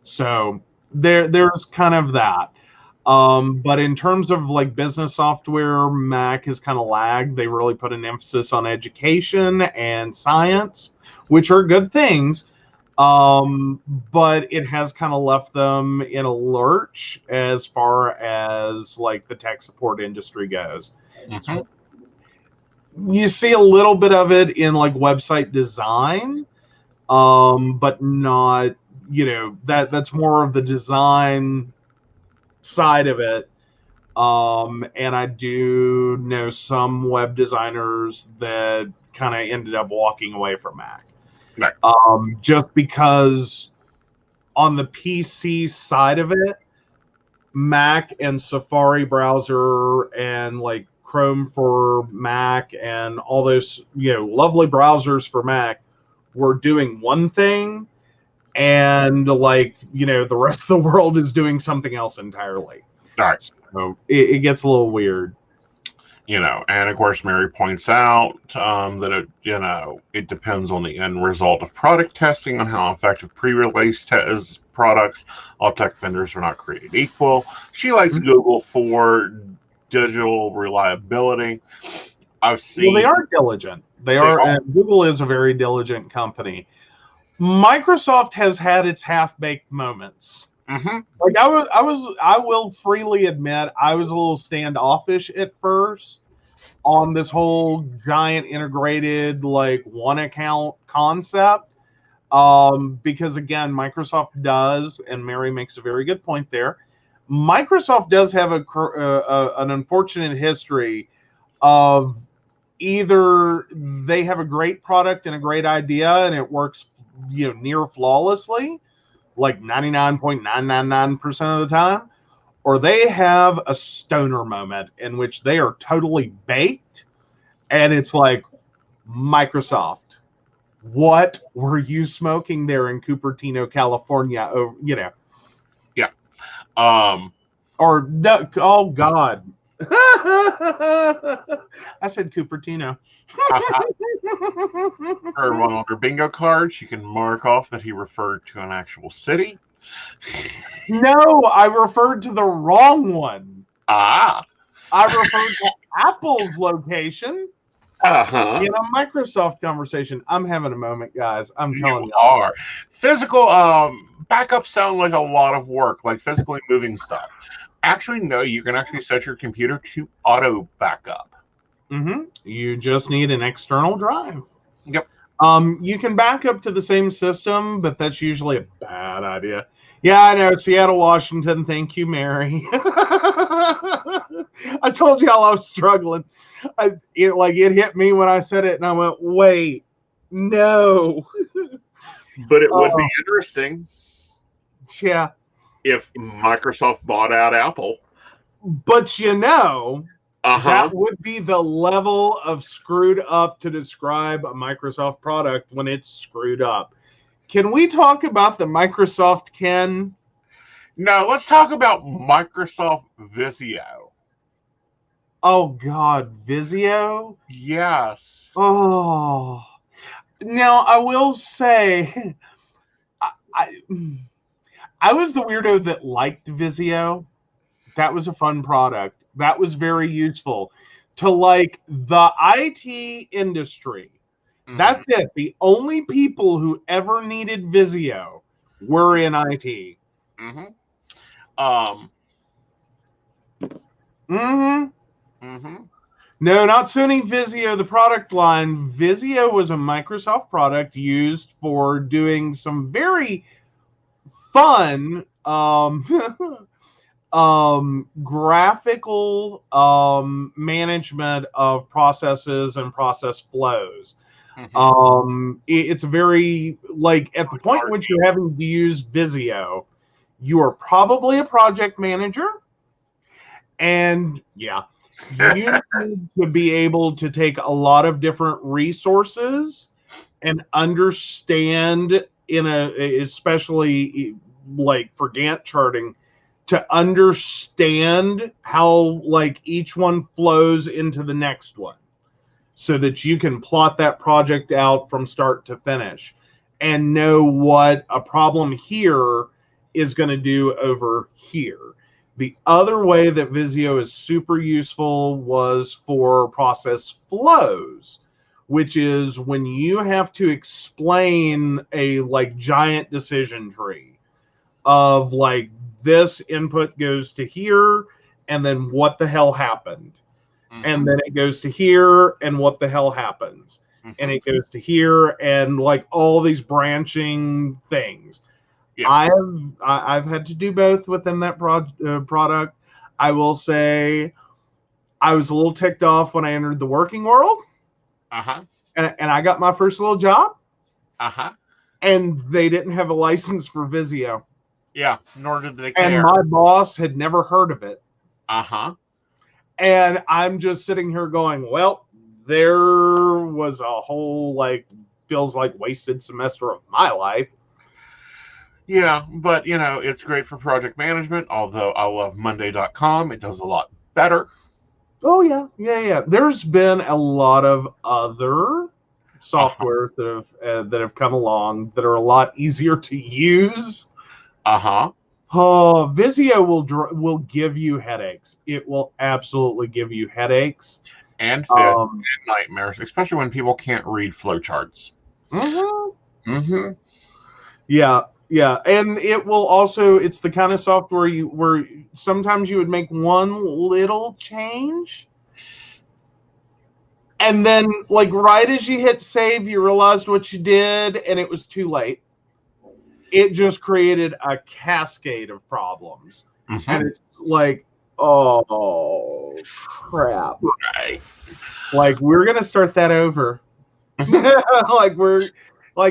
C: So there's kind of that. But in terms of like business software, Mac has kind of lagged. They really put an emphasis on education and science, which are good things. But it has kind of left them in a lurch as far as like the tech support industry goes.
B: Mm-hmm.
C: You see a little bit of it in like website design, but not, that's more of the design side of it. And I do know some web designers that kind of ended up walking away from Mac.
B: Right.
C: Just because on the PC side of it, Mac and Safari browser and like Chrome for Mac and all those, lovely browsers for Mac were doing one thing, and like, the rest of the world is doing something else entirely.
B: All right.
C: So it gets a little weird.
B: And of course, Mary points out that it depends on the end result of product testing on how effective pre-release products. All tech vendors are not created equal. She likes Google for digital reliability. I've seen.
C: Well, they are diligent. They are. And Google is a very diligent company. Microsoft has had its half-baked moments.
B: Mm-hmm.
C: Like I will freely admit, I was a little standoffish at first on this whole giant integrated like one account concept, because again, Microsoft does, and Mary makes a very good point there. Microsoft does have an unfortunate history of either they have a great product and a great idea and it works near flawlessly, like 99.999% of the time, or they have a stoner moment in which they are totally baked, and it's like, Microsoft, what were you smoking there in Cupertino, California?
B: Yeah.
C: Or no, oh God. I said Cupertino.
B: On her bingo card, she can mark off that he referred to an actual city.
C: No, I referred to the wrong one.
B: I
C: referred to Apple's location in a Microsoft conversation. I'm having a moment, guys. I'm telling you.
B: Are. Physical backups sound like a lot of work, like physically moving stuff. Actually, no, you can actually set your computer to auto backup.
C: Mm-hmm. You just need an external drive.
B: Yep.
C: You can back up to the same system, but that's usually a bad idea. Yeah, I know. Seattle, Washington. Thank you, Mary. I told y'all I was struggling. It hit me when I said it, and I went, wait, no.
B: But it would be interesting.
C: Yeah.
B: If Microsoft bought out Apple.
C: But that would be the level of screwed up to describe a Microsoft product when it's screwed up. Can we talk about the Microsoft Ken?
B: No, let's talk about Microsoft Visio.
C: Oh, God, Visio?
B: Yes.
C: Oh. Now, I will say, I was the weirdo that liked Visio. That was a fun product. That was very useful to like the IT industry. Mm-hmm. That's it. The only people who ever needed Visio were in IT.
B: Mm-hmm. No,
C: not Sony Visio, the product line. Visio was a Microsoft product used for doing some very fun graphical management of processes and process flows. Mm-hmm. It's very, like, at the point in which you're having to use Visio, you are probably a project manager, and you need to be able to take a lot of different resources and understand especially like for Gantt charting, to understand how like each one flows into the next one so that you can plot that project out from start to finish and know what a problem here is going to do over here. The other way that Visio is super useful was for process flows, which is when you have to explain a like giant decision tree of like, this input goes to here, and then what the hell happened? Mm-hmm. And then it goes to here, and what the hell happens? Mm-hmm. And it goes to here, and like all these branching things. Yeah. I've had to do both within that product. I will say I was a little ticked off when I entered the working world. And I got my first little job. And they didn't have a license for Visio.
B: Yeah, nor did they
C: And
B: care.
C: my boss had never heard of it.
B: Uh-huh.
C: And I'm just sitting here going, well, there was a whole, feels like wasted semester of my life.
B: Yeah, but, it's great for project management, although I love Monday.com. It does a lot better.
C: Oh, yeah. There's been a lot of other softwares that have come along that are a lot easier to use.
B: Uh-huh.
C: Oh, Visio will give you headaches. It will absolutely give you headaches.
B: And fits and nightmares, especially when people can't read flowcharts.
C: Mm-hmm.
B: Mm-hmm.
C: Yeah. And it will also, it's the kind of software where sometimes you would make one little change. And then, right as you hit save, you realized what you did, and it was too late. It just created a cascade of problems.
B: Mm-hmm.
C: And it's like, oh, crap.
B: Right.
C: We're going to start that over.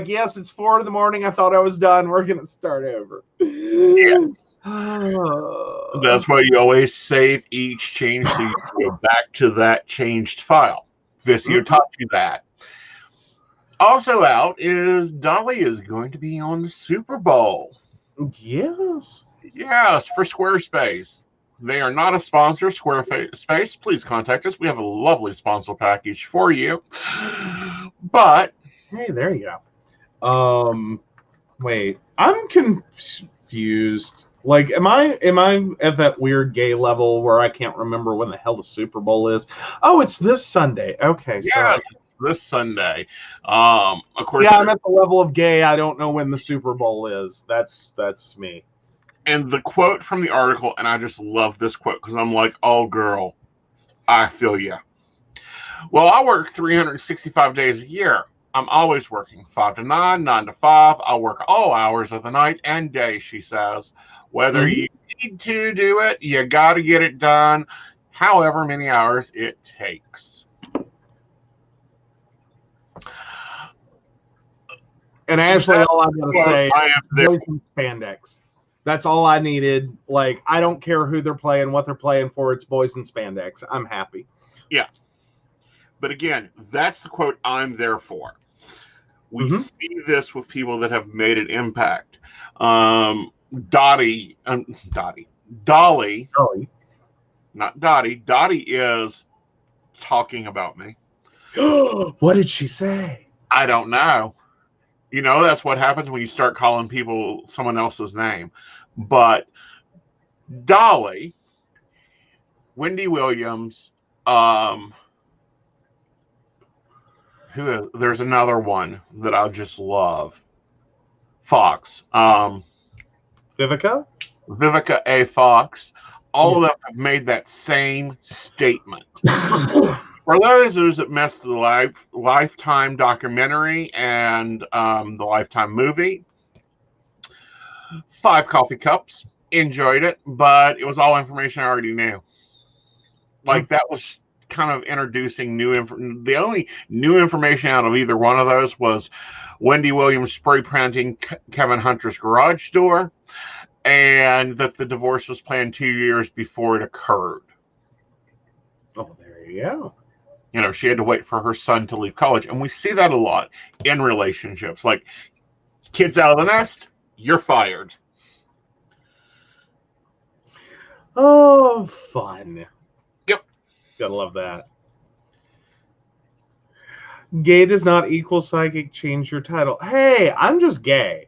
C: Yes, it's 4 a.m. I thought I was done. We're going to start over.
B: Yes. That's why you always save each change so you can go back to that changed file. Visio taught you that. Also out is Dolly is going to be on the Super Bowl.
C: Yes.
B: Yes, for Squarespace. They are not a sponsor, Squarespace. Please contact us. We have a lovely sponsor package for you. But
C: hey, there you go. Wait, I'm confused. Am I at that weird gay level where I can't remember when the hell the Super Bowl is? Oh, it's this Sunday. Okay, sorry.
B: It's this Sunday. Of course.
C: Yeah, I'm at the level of gay. I don't know when the Super Bowl is. That's me.
B: And the quote from the article, and I just love this quote because I'm like, oh, girl, I feel you. Well, I work 365 days a year. I'm always working 5 to 9, 9 to 5. I work all hours of the night and day, she says. Whether you need to do it, you got to get it done, however many hours it takes.
C: And Ashley, all I'm going to say
B: is
C: boys in spandex. That's all I needed. I don't care who they're playing, what they're playing for. It's boys in spandex. I'm happy.
B: Yeah. But again, that's the quote I'm there for. We see this with people that have made an impact. Dolly, not Dottie. Dottie is talking about me.
C: What did she say?
B: I don't know. That's what happens when you start calling people someone else's name. But Dolly, Wendy Williams, there's another one that I just love. Fox.
C: Vivica
B: A. Fox. All of them have made that same statement. For those that missed the Lifetime documentary and the Lifetime movie, 5 coffee cups, enjoyed it, but it was all information I already knew. That was kind of introducing new information. The only new information out of either one of those was Wendy Williams spray painting Kevin Hunter's garage door, and that the divorce was planned 2 years before it occurred.
C: Oh, there you go.
B: She had to wait for her son to leave college. And we see that a lot in relationships. Kids out of the nest, you're fired.
C: Oh, fun.
B: Yep.
C: Gotta love that. Gay does not equal psychic. Change your title. Hey, I'm just gay.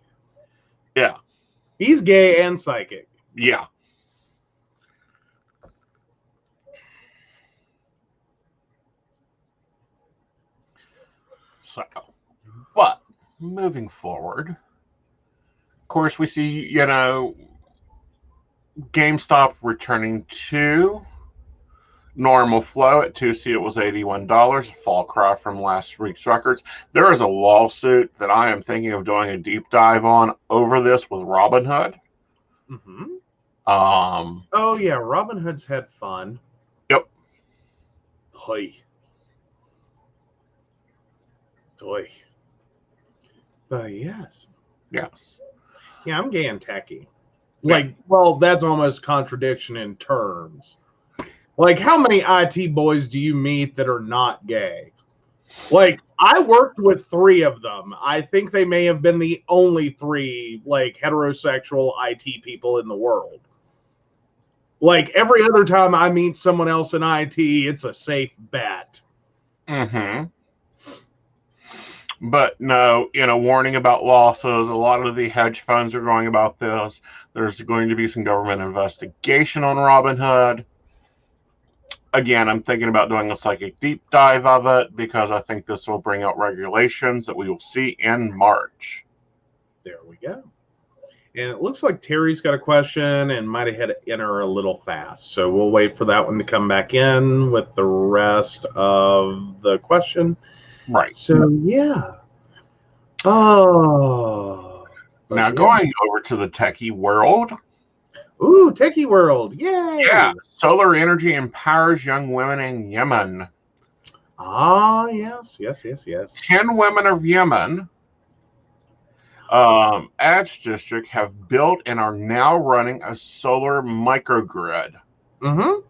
B: Yeah.
C: He's gay and psychic.
B: Yeah. So, but moving forward, of course, we see, GameStop returning to normal flow. At Tuesday, it was $81, a fall cry from last week's records. There is a lawsuit that I am thinking of doing a deep dive on over this with Robinhood.
C: Oh, yeah, Robinhood's had fun.
B: Yep.
C: Toy. Yes.
B: Yes.
C: Yeah, I'm gay and techy. Like, well, that's almost contradiction in terms. Like, how many IT boys do you meet that are not gay? Like, I worked with 3 of them. I think they may have been the only 3, like, heterosexual IT people in the world. Like, every other time I meet someone else in IT, it's a safe bet.
B: Mm-hmm. But no, warning about losses. A lot of the hedge funds are going about this. There's going to be some government investigation on Robinhood. Again, I'm thinking about doing a psychic deep dive of it because I think this will bring out regulations that we will see in March.
C: There we go. And it looks like Terry's got a question and might have hit enter a little fast. So we'll wait for that one to come back in with the rest of the question.
B: Right.
C: So, yeah. Oh.
B: Now, going over to the techie world.
C: Ooh, Techy World. Yay.
B: Yeah. Solar energy empowers young women in Yemen.
C: Ah, yes.
B: 10 women of Yemen, Edge District, have built and are now running a solar microgrid.
C: Mm-hmm.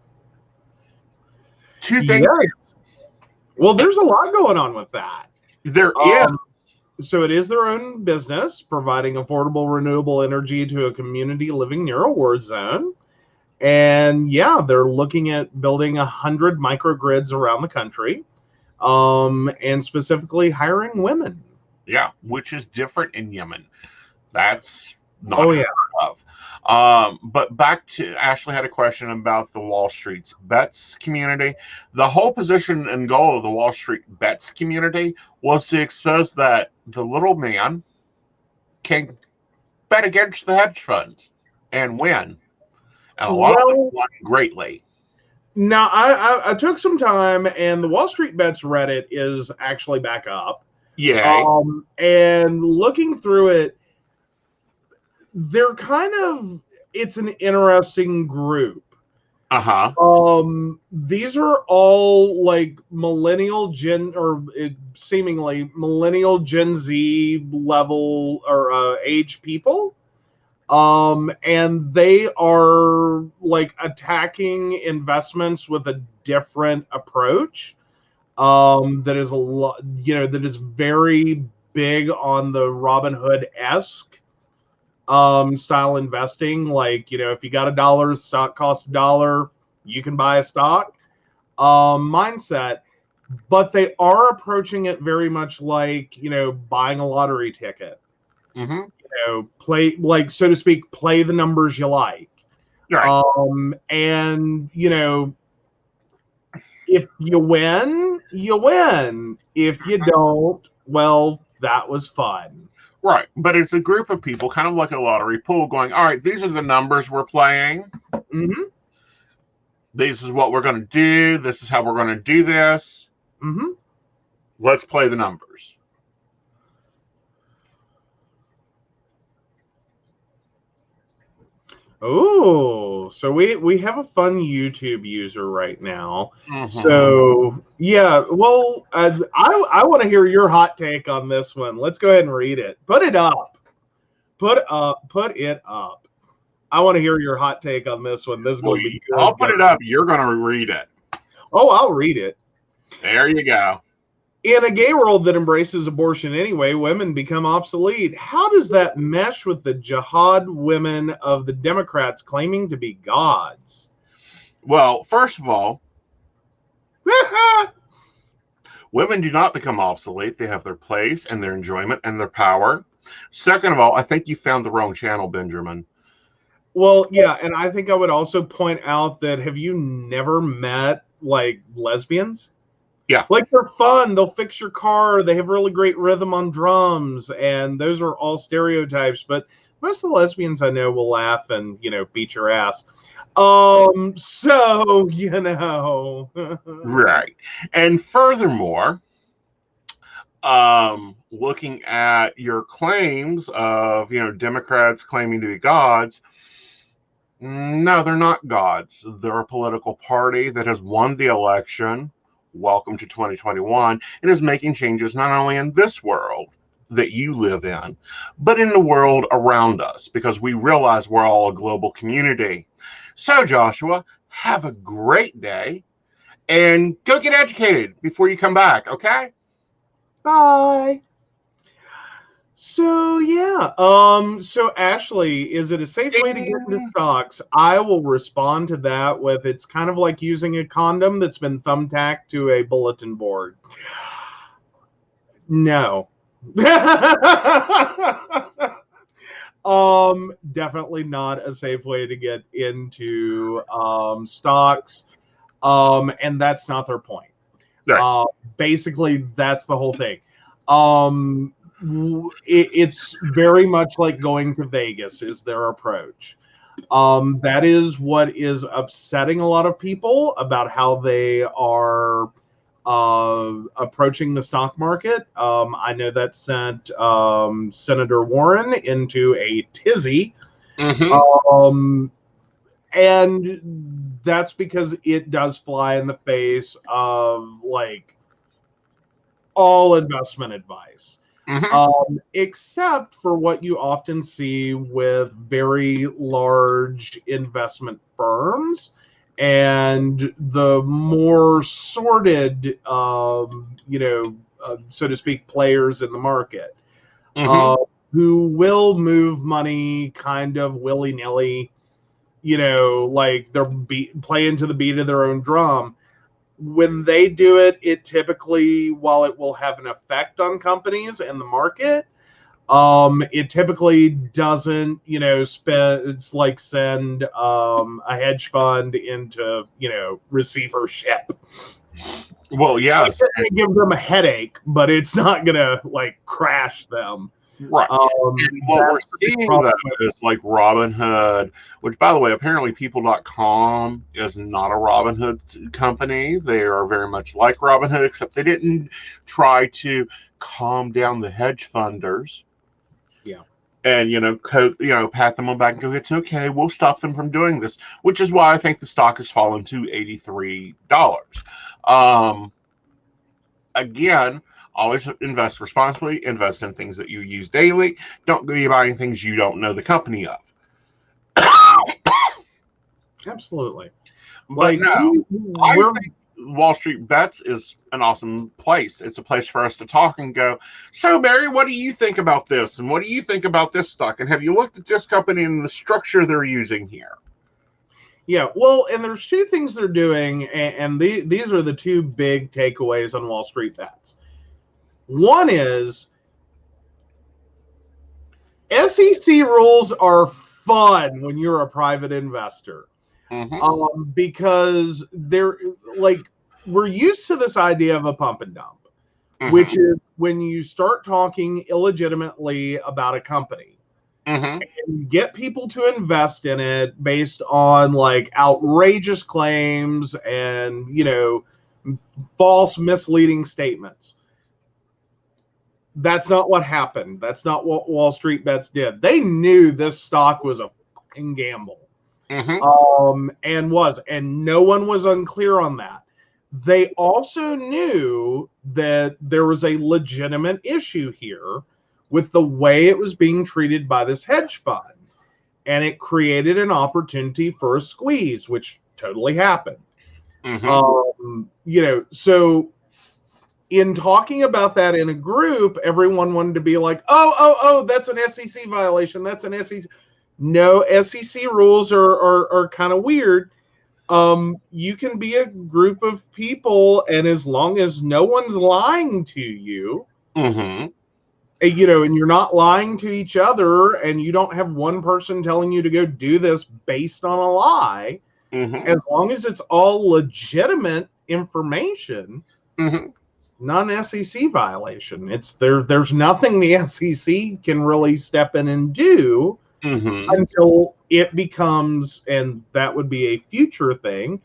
B: 2 things.
C: Yes. Well, there's a lot going on with that.
B: There is.
C: So it is their own business, providing affordable renewable energy to a community living near a war zone. And yeah, they're looking at building 100 microgrids around the country, and specifically hiring women.
B: Yeah, which is different in Yemen. That's not
C: heard
B: of. But back to Ashley had a question about the Wall Street's bets community. The whole position and goal of the Wall Street bets community was to expose that the little man can bet against the hedge funds and win. And a lot of them won greatly.
C: Now, I took some time, and the Wall Street Bets Reddit is actually back up.
B: Yeah.
C: And looking through it, they're it's an interesting group. These are all like seemingly millennial Gen Z level or age people. And they are like attacking investments with a different approach. That is that is very big on the Robinhood-esque style investing. Like, if you got $1, stock costs $1, you can buy a stock mindset. But they are approaching it very much like, buying a lottery ticket.
B: Mm-hmm.
C: Play, like, so to speak, play the numbers you like.
B: Right.
C: And, if you win, you win. If you don't, well, that was fun.
B: Right. But it's a group of people, kind of like a lottery pool, going, all right, these are the numbers we're playing.
C: Mm-hmm.
B: This is what we're going to do. This is how we're going to do this.
C: Mm-hmm.
B: Let's play the numbers.
C: Oh, so we have a fun YouTube user right now.
B: Mm-hmm.
C: So yeah, well, I want to hear your hot take on this one. Let's go ahead and read it. Put it up. Put it up. I want to hear your hot take on this one. This is going to be good.
B: I'll put it up. You're going to read it.
C: Oh, I'll read it.
B: There you go.
C: In a gay world that embraces abortion anyway, women become obsolete. How does that mesh with the jihad women of the Democrats claiming to be gods?
B: Well, first of all, women do not become obsolete. They have their place and their enjoyment and their power. Second of all, I think you found the wrong channel, Benjamin.
C: Well, yeah, and I think I would also point out that have you never met, like, lesbians?
B: Yeah.
C: Like, they're fun. They'll fix your car. They have really great rhythm on drums, and those are all stereotypes. But most of the lesbians I know will laugh and, beat your ass. So,
B: Right. And furthermore, looking at your claims of, Democrats claiming to be gods, no, they're not gods. They're a political party that has won the election. Welcome to 2021. It is making changes not only in this world, that you live in, but in the world around us, because we realize we're all a global community. So, Joshua, have a great day and go get educated before you come back, okay?
C: Bye. So yeah, so Ashley, is it a safe way to get into stocks? I will respond to that with, it's kind of like using a condom that's been thumbtacked to a bulletin board. No. Definitely not a safe way to get into stocks. And that's not their point.
B: Right.
C: Basically, that's the whole thing. It's very much like going to Vegas is their approach. That is what is upsetting a lot of people about how they are approaching the stock market. I know that sent Senator Warren into a tizzy.
B: Mm-hmm.
C: And that's because it does fly in the face of like all investment advice. Except for what you often see with very large investment firms and the more sorted, so to speak, players in the market who will move money kind of willy-nilly, like they're playing to the beat of their own drum. When they do it, it typically, while it will have an effect on companies and the market, it typically doesn't, it's like send a hedge fund into, receivership.
B: Well, yes.
C: It's going to give them a headache, but it's not going to like crash them.
B: Right. And what we're seeing though is like Robinhood, which by the way, apparently people.com is not a Robinhood company. They are very much like Robinhood, except they didn't try to calm down the hedge funders.
C: Yeah.
B: And pat them on the back and go, it's okay, we'll stop them from doing this, which is why I think the stock has fallen to $83. Again, always invest responsibly, invest in things that you use daily. Don't be buying things you don't know the company of.
C: Absolutely.
B: But no, I think Wall Street Bets is an awesome place. It's a place for us to talk and go, so Barry, what do you think about this? And what do you think about this stock? And have you looked at this company and the structure they're using here?
C: Yeah, well, and there's two things they're doing, and these are the two big takeaways on Wall Street Bets. One is SEC rules are fun when you're a private investor. Because they're like, we're used to this idea of a pump and dump, which is when you start talking illegitimately about a company and you get people to invest in it based on like outrageous claims and, false misleading statements. That's not what happened. That's not what Wall Street Bets did. They knew this stock was a fucking gamble. And no one was unclear on that. They also knew that there was a legitimate issue here with the way it was being treated by this hedge fund, and it created an opportunity for a squeeze, which totally happened. So in talking about that in a group, everyone wanted to be like, oh, that's an SEC violation. That's an SEC. No, SEC rules are kind of weird. You can be a group of people, and as long as no one's lying to you, and you're not lying to each other, and you don't have one person telling you to go do this based on a lie, as long as it's all legitimate information, not an SEC violation. There's nothing the SEC can really step in and do until it becomes, and that would be a future thing,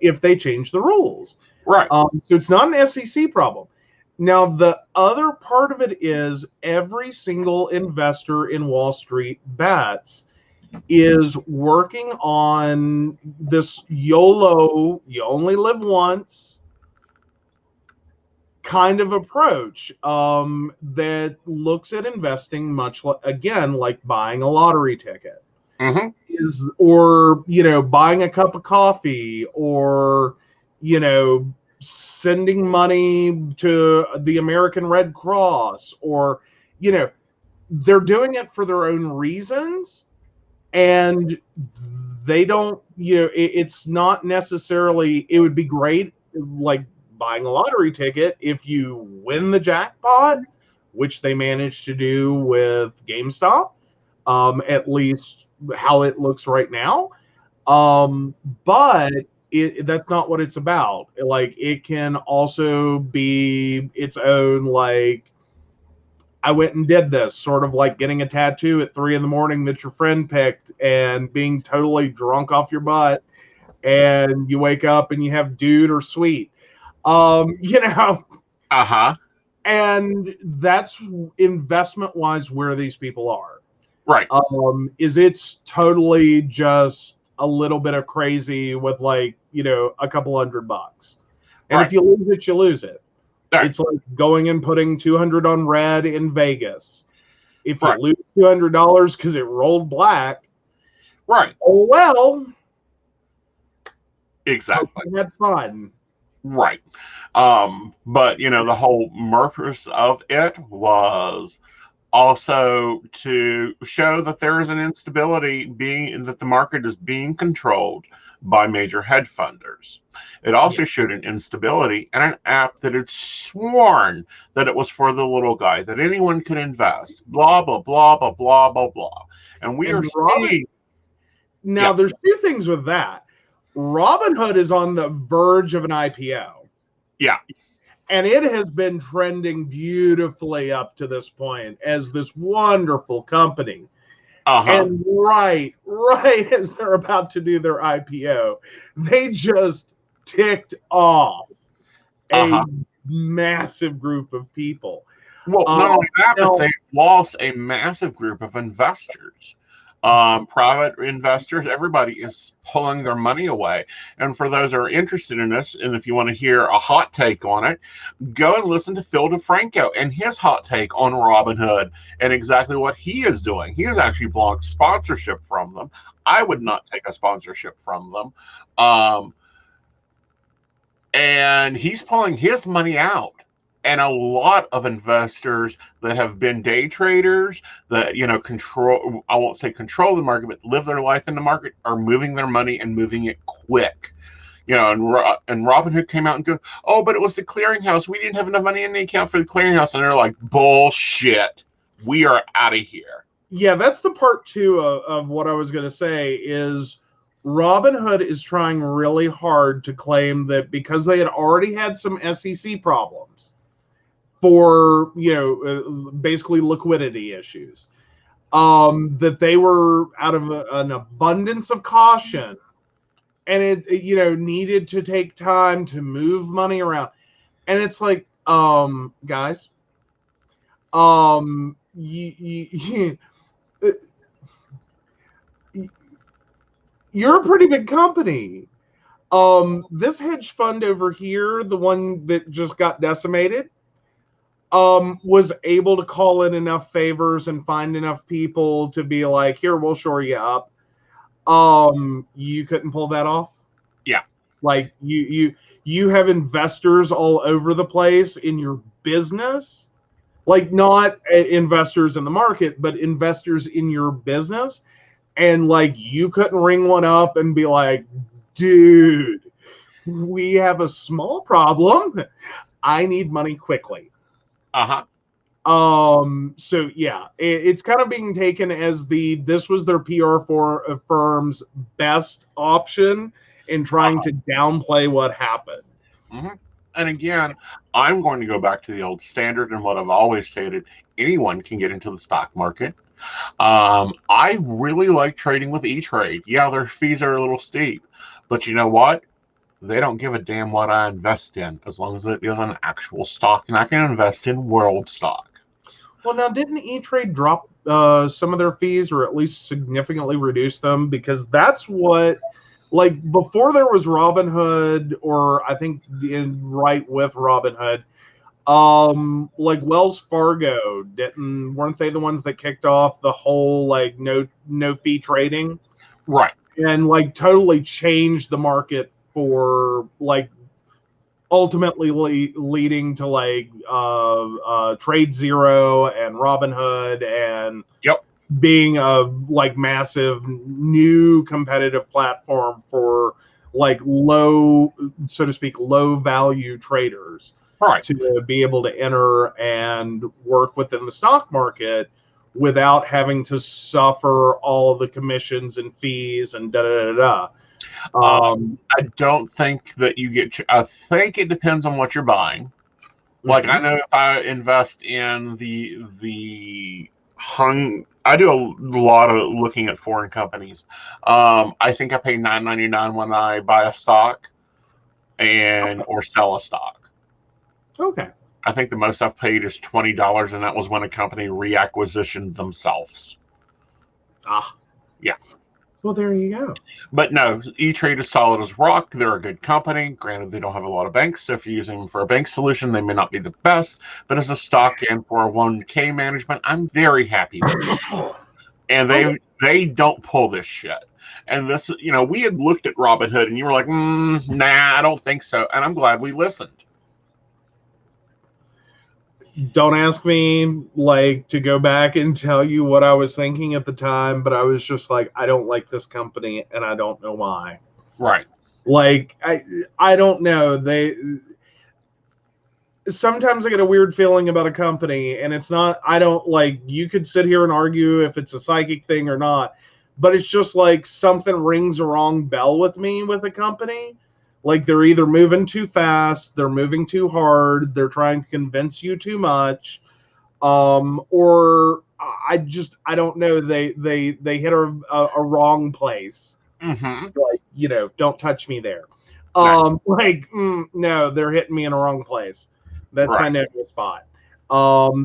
C: if they change the rules.
B: Right.
C: So it's not an SEC problem. Now, the other part of it is every single investor in Wall Street Bets is working on this YOLO, you only live once kind of approach that looks at investing much again like buying a lottery ticket.
B: Mm-hmm.
C: Or buying a cup of coffee, or sending money to the American Red Cross, or they're doing it for their own reasons, and they don't it's not necessarily. It would be great, like buying a lottery ticket, if you win the jackpot, which they managed to do with GameStop, at least how it looks right now. But that's not what it's about. Like, it can also be its own, like, I went and did this, sort of like getting a tattoo at 3 a.m. that your friend picked and being totally drunk off your butt, and you wake up and you have dude or sweet.
B: Uh-huh.
C: And that's investment wise where these people are.
B: Right.
C: Is it's totally just a little bit of crazy with, like, a couple $100. And
B: Right.
C: if you lose it, you lose it.
B: Right.
C: It's like going and putting 200 on red in Vegas. If you
B: Right.
C: lose $200 because it rolled black,
B: Right.
C: oh well.
B: Exactly.
C: You had fun.
B: Right. But the whole purpose of it was also to show that there is an instability, that the market is being controlled by major hedge funders. It also showed an instability and an app that had sworn that it was for the little guy, that anyone could invest, blah, blah, blah, blah, blah, blah, blah. And we are seeing...
C: Now, there's two things with that. Robinhood is on the verge of an IPO.
B: Yeah.
C: And it has been trending beautifully up to this point as this wonderful company. And right as they're about to do their IPO, they just ticked off a massive group of people.
B: Well, not only that, but they lost a massive group of investors. Private investors, everybody is pulling their money away. And for those who are interested in this, and if you want to hear a hot take on it, go and listen to Phil DeFranco and his hot take on Robinhood and exactly what he is doing. He has actually blocked sponsorship from them. I would not take a sponsorship from them. And he's pulling his money out. And a lot of investors that have been day traders that, control, I won't say control the market, but live their life in the market, are moving their money and moving it quick. And Robinhood came out and go, oh, but it was the clearinghouse. We didn't have enough money in the account for the clearinghouse. And they're like, bullshit. We are out of here.
C: Yeah, that's the part two of what I was going to say is Robinhood is trying really hard to claim that because they had already had some SEC problems, for basically liquidity issues, that they were out of an abundance of caution, and it needed to take time to move money around. And it's like, guys, you're a pretty big company. This hedge fund over here, the one that just got decimated, was able to call in enough favors and find enough people to be like, here, we'll shore you up. You couldn't pull that off.
B: Yeah.
C: Like you have investors all over the place in your business, like not investors in the market, but investors in your business. And like, you couldn't ring one up and be like, dude, we have a small problem. I need money quickly. So yeah, it's kind of being taken as this was their PR firm's best option in trying to downplay what happened.
B: And again, I'm going to go back to the old standard and what I've always stated: anyone can get into the stock market. I really like trading with E-Trade. Yeah, their fees are a little steep, but you know what? They don't give a damn what I invest in, as long as it is an actual stock, and I can invest in world stock.
C: Well, now, didn't E-Trade drop some of their fees, or at least significantly reduce them? Because that's what, like, before there was Robinhood, or I think right with Robinhood, Like Wells Fargo weren't they the ones that kicked off the whole like no fee trading?
B: Right.
C: And like totally changed the market for like ultimately leading to like Trade Zero and Robinhood and being a like massive new competitive platform for like low, so to speak, low value traders,
B: right,
C: to be able to enter and work within the stock market without having to suffer all of the commissions and fees and da da da da.
B: I don't think that you get. I think it depends on what you're buying. Like I know if I invest in the I do a lot of looking at foreign companies. I think I pay $9.99 when I buy a stock or sell a stock.
C: Okay.
B: I think the most I've paid is $20, and that was when a company reacquisitioned themselves. Yeah.
C: Well, there you go.
B: But no, E-Trade is solid as rock. They're a good company. Granted, they don't have a lot of banks, so if you're using them for a bank solution, they may not be the best. But as a stock and for a 1K management, I'm very happy with it. And they don't pull this shit. And this, we had looked at Robinhood, and you were like, nah, I don't think so. And I'm glad we listened.
C: Don't ask me like to go back and tell you what I was thinking at the time, but I was just like, I don't like this company and I don't know why.
B: Right.
C: Like I don't know. Sometimes I get a weird feeling about a company, and it's not, I don't like, you could sit here and argue if it's a psychic thing or not, but it's just like something rings a wrong bell with me with a company. Like they're either moving too fast, they're moving too hard, they're trying to convince you too much, or I don't know. They hit a wrong place. Like, don't touch me there. No. No, they're hitting me in a wrong place. That's my no-no spot.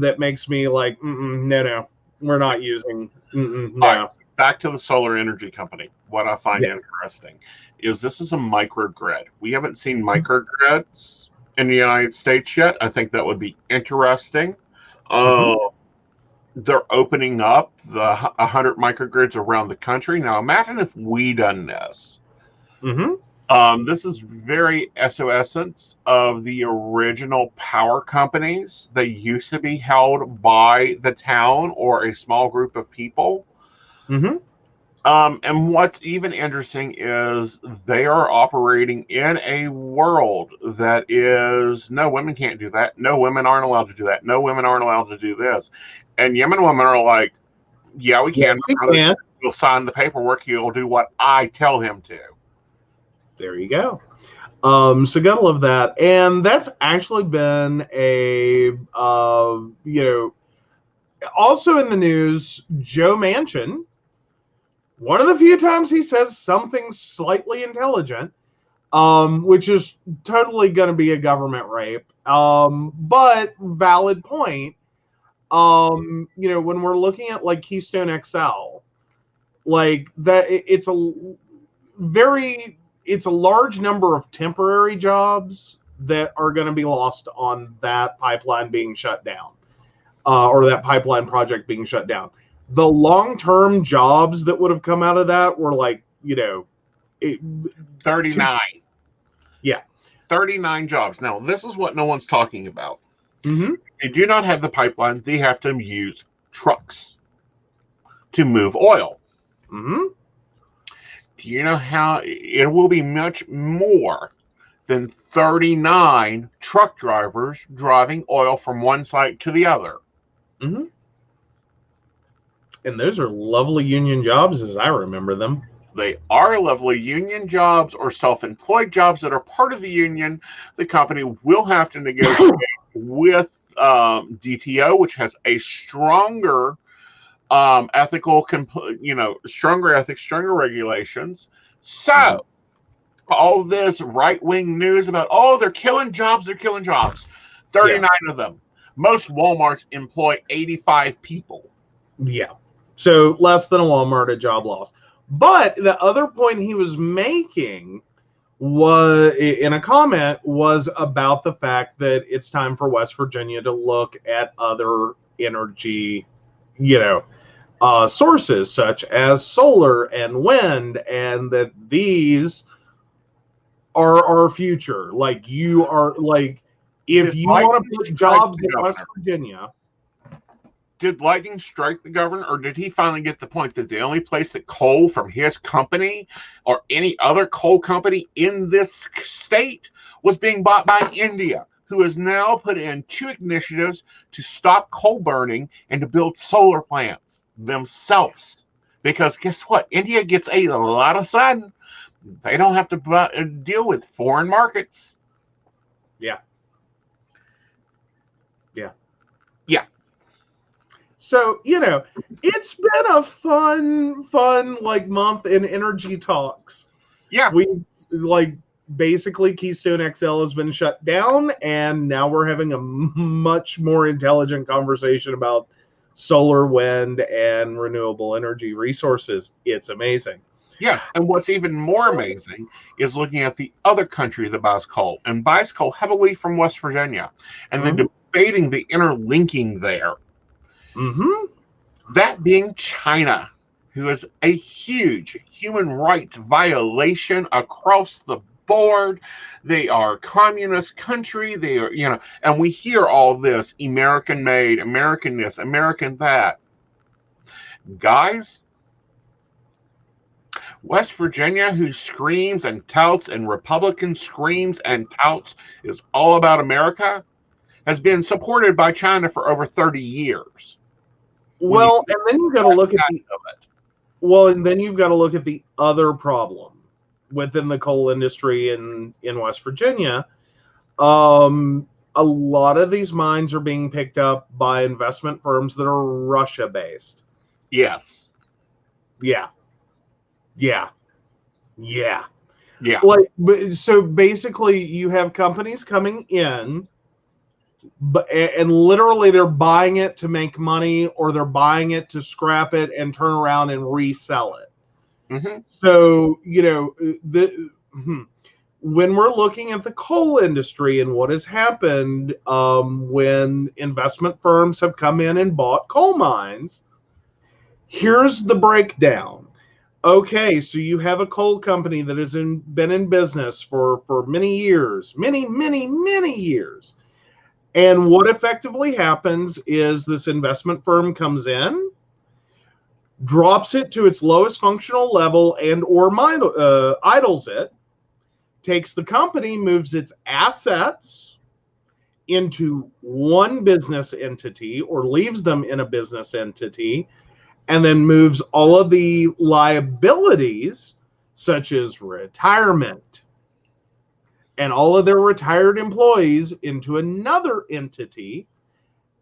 C: That makes me like, no, we're not using. No.
B: Right. Back to the solar energy company. What I find interesting is this is a microgrid. We haven't seen microgrids in the United States yet. I think that would be interesting. They're opening up the 100 microgrids around the country. Now, imagine if we done this. This is very essence of the original power companies that used to be held by the town or a small group of people. And what's even interesting is they are operating in a world that is, no, women can't do that. No, women aren't allowed to do that. No, women aren't allowed to do this. And Yemen women are like, yeah, we can.
C: Yeah,
B: he'll sign the paperwork. He'll do what I tell him to.
C: There you go. So gotta love that. And that's actually been a, also in the news, Joe Manchin, one of the few times he says something slightly intelligent, which is totally going to be a government rape, but valid point. When we're looking at like Keystone XL, like that, it's a large number of temporary jobs that are going to be lost on that pipeline being shut down, or that pipeline project being shut down. The long-term jobs that would have come out of that were like,
B: 39.
C: Yeah.
B: 39 jobs. Now, this is what no one's talking about. They do not have the pipeline. They have to use trucks to move oil. Do you know how it will be much more than 39 truck drivers driving oil from one site to the other?
C: And those are lovely union jobs as I remember them.
B: They are lovely union jobs or self-employed jobs that are part of the union. The company will have to negotiate with DTO, which has a stronger ethical, stronger ethics, stronger regulations. So all this right-wing news about, they're killing jobs, 39 of them. Most Walmarts employ 85 people.
C: Yeah. So less than a Walmart, a job loss. But the other point he was making was in a comment was about the fact that it's time for West Virginia to look at other energy, sources such as solar and wind, and that these are our future. Like, you are like, if you want to put jobs in West Virginia.
B: Did lightning strike the governor, or did he finally get the point that the only place that coal from his company or any other coal company in this state was being bought by India, who has now put in 2 initiatives to stop coal burning and to build solar plants themselves? Because guess what? India gets a lot of sun. They don't have to deal with foreign markets.
C: Yeah. So, it's been a fun like month in energy talks.
B: Yeah.
C: We basically Keystone XL has been shut down, and now we're having a much more intelligent conversation about solar, wind, and renewable energy resources. It's amazing.
B: Yes, and what's even more amazing is looking at the other country that buys coal, and buys coal heavily from West Virginia, and then debating the interlinking there. That being China, who is a huge human rights violation across the board. They are a communist country. They are, and we hear all this American made, American this, American that. Guys, West Virginia, who screams and touts, and Republican screams and touts is all about America, has been supported by China for over 30 years.
C: Well, and then you've got to look at the other problem within the coal industry in West Virginia. A lot of these mines are being picked up by investment firms that are Russia-based.
B: Yes.
C: Yeah. So basically, you have companies coming in, and literally they're buying it to make money, or they're buying it to scrap it and turn around and resell it. So, when we're looking at the coal industry and what has happened when investment firms have come in and bought coal mines, here's the breakdown. Okay, so you have a coal company that has been in business for many years, many years. And what effectively happens is this investment firm comes in, drops it to its lowest functional level and or idles it, takes the company, moves its assets into one business entity or leaves them in a business entity, and then moves all of the liabilities, such as retirement, and all of their retired employees into another entity.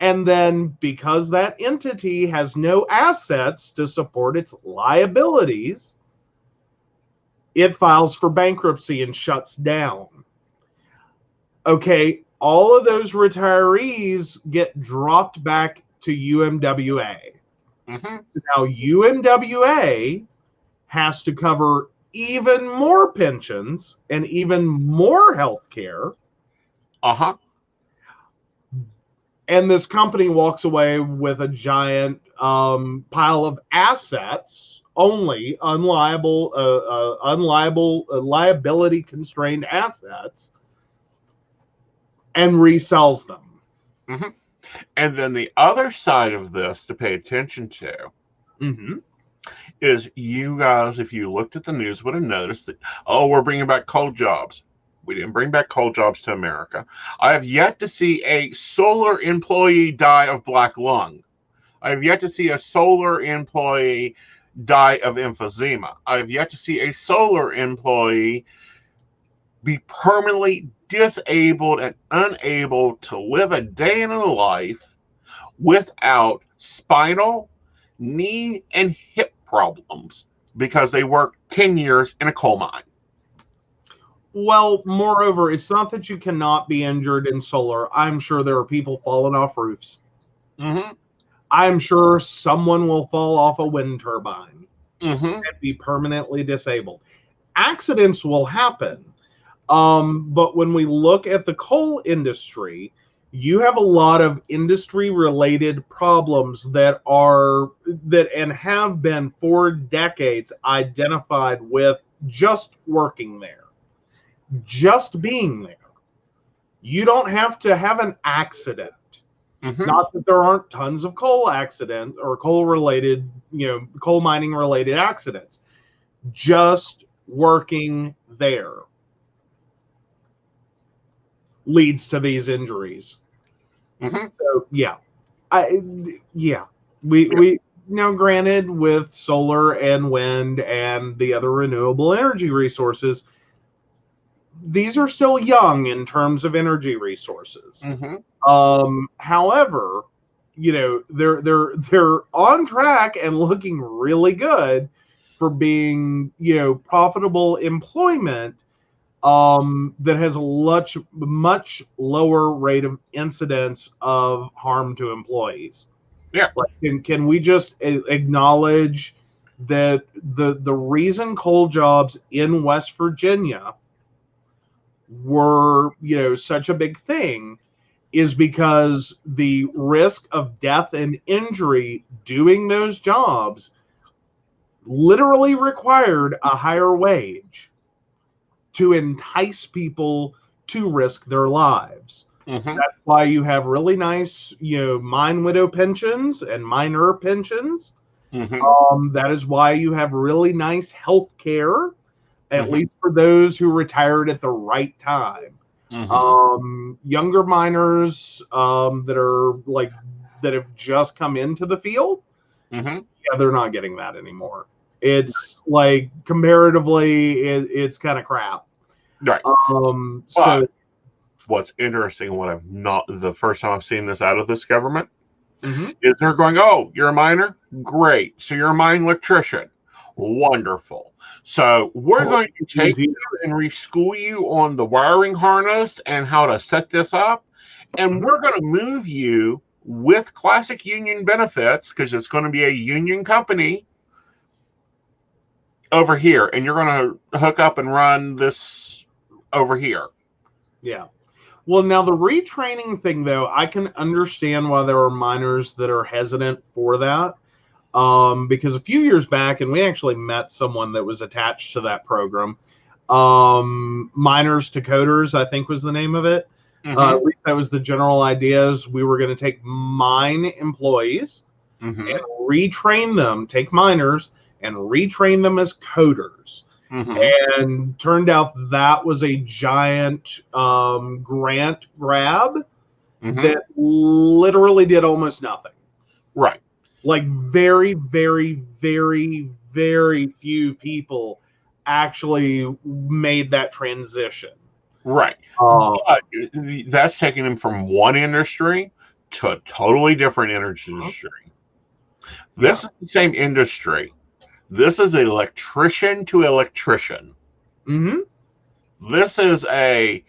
C: And then, because that entity has no assets to support its liabilities, it files for bankruptcy and shuts down. Okay, all of those retirees get dropped back to UMWA. Now, UMWA has to cover even more pensions and even more health care. And this company walks away with a giant pile of assets, only liability constrained assets, and resells them.
B: And then the other side of this to pay attention to is, you guys, if you looked at the news, would have noticed that, we're bringing back coal jobs. We didn't bring back coal jobs to America. I have yet to see a solar employee die of black lung. I have yet to see a solar employee die of emphysema. I have yet to see a solar employee be permanently disabled and unable to live a day in a life without spinal, knee, and hip problems because they worked 10 years in a coal mine.
C: Well, moreover, it's not that you cannot be injured in solar. I'm sure there are people falling off roofs. I'm sure someone will fall off a wind turbine and be permanently disabled. Accidents will happen, But when we look at the coal industry, you have a lot of industry-related problems that and have been for decades identified with just working there, just being there. You don't have to have an accident.
B: Mm-hmm.
C: Not that there aren't tons of coal accident or coal-related, coal mining-related accidents. Just working there leads to these injuries.
B: Mm-hmm.
C: So we now, granted, with solar and wind and the other renewable energy resources, these are still young in terms of energy resources.
B: Mm-hmm.
C: However, they're on track and looking really good for being profitable employment that has a much lower rate of incidence of harm to employees.
B: Yeah.
C: Like, can we just acknowledge that the reason coal jobs in West Virginia were such a big thing is because the risk of death and injury doing those jobs literally required a higher wage to entice people to risk their lives.
B: Mm-hmm.
C: That's why you have really nice, mine widow pensions and minor pensions.
B: Mm-hmm.
C: That is why you have really nice health care, at
B: Mm-hmm.
C: least for those who retired at the right time.
B: Mm-hmm.
C: Younger miners that have just come into the field,
B: Mm-hmm.
C: they're not getting that anymore. It's like comparatively, it's kind of crap.
B: Right.
C: So
B: what's interesting, what I've not the first time I've seen this out of this government,
C: mm-hmm.
B: is they're going, oh, you're a miner? Great. So you're a mine electrician. Wonderful. So we're going to take you and reschool you on the wiring harness and how to set this up. And we're going to move you with classic union benefits, because it's going to be a union company, over here. And you're going to hook up and run this over here.
C: Yeah. Well, now the retraining thing, though, I can understand why there are miners that are hesitant for that. Because a few years back, and we actually met someone that was attached to that program, Miners to Coders, I think was the name of it.
B: Mm-hmm.
C: At least that was the general idea. Is we were going to take mine employees
B: Mm-hmm.
C: and retrain them, take miners and retrain them as coders.
B: Mm-hmm.
C: And turned out that was a giant grant grab that literally did almost nothing.
B: Right.
C: Like very, very, very, very few people actually made that transition.
B: Right. But that's taking them from one industry to a totally different industry. This is the same industry. This is electrician to electrician.
C: Mm-hmm.
B: This is a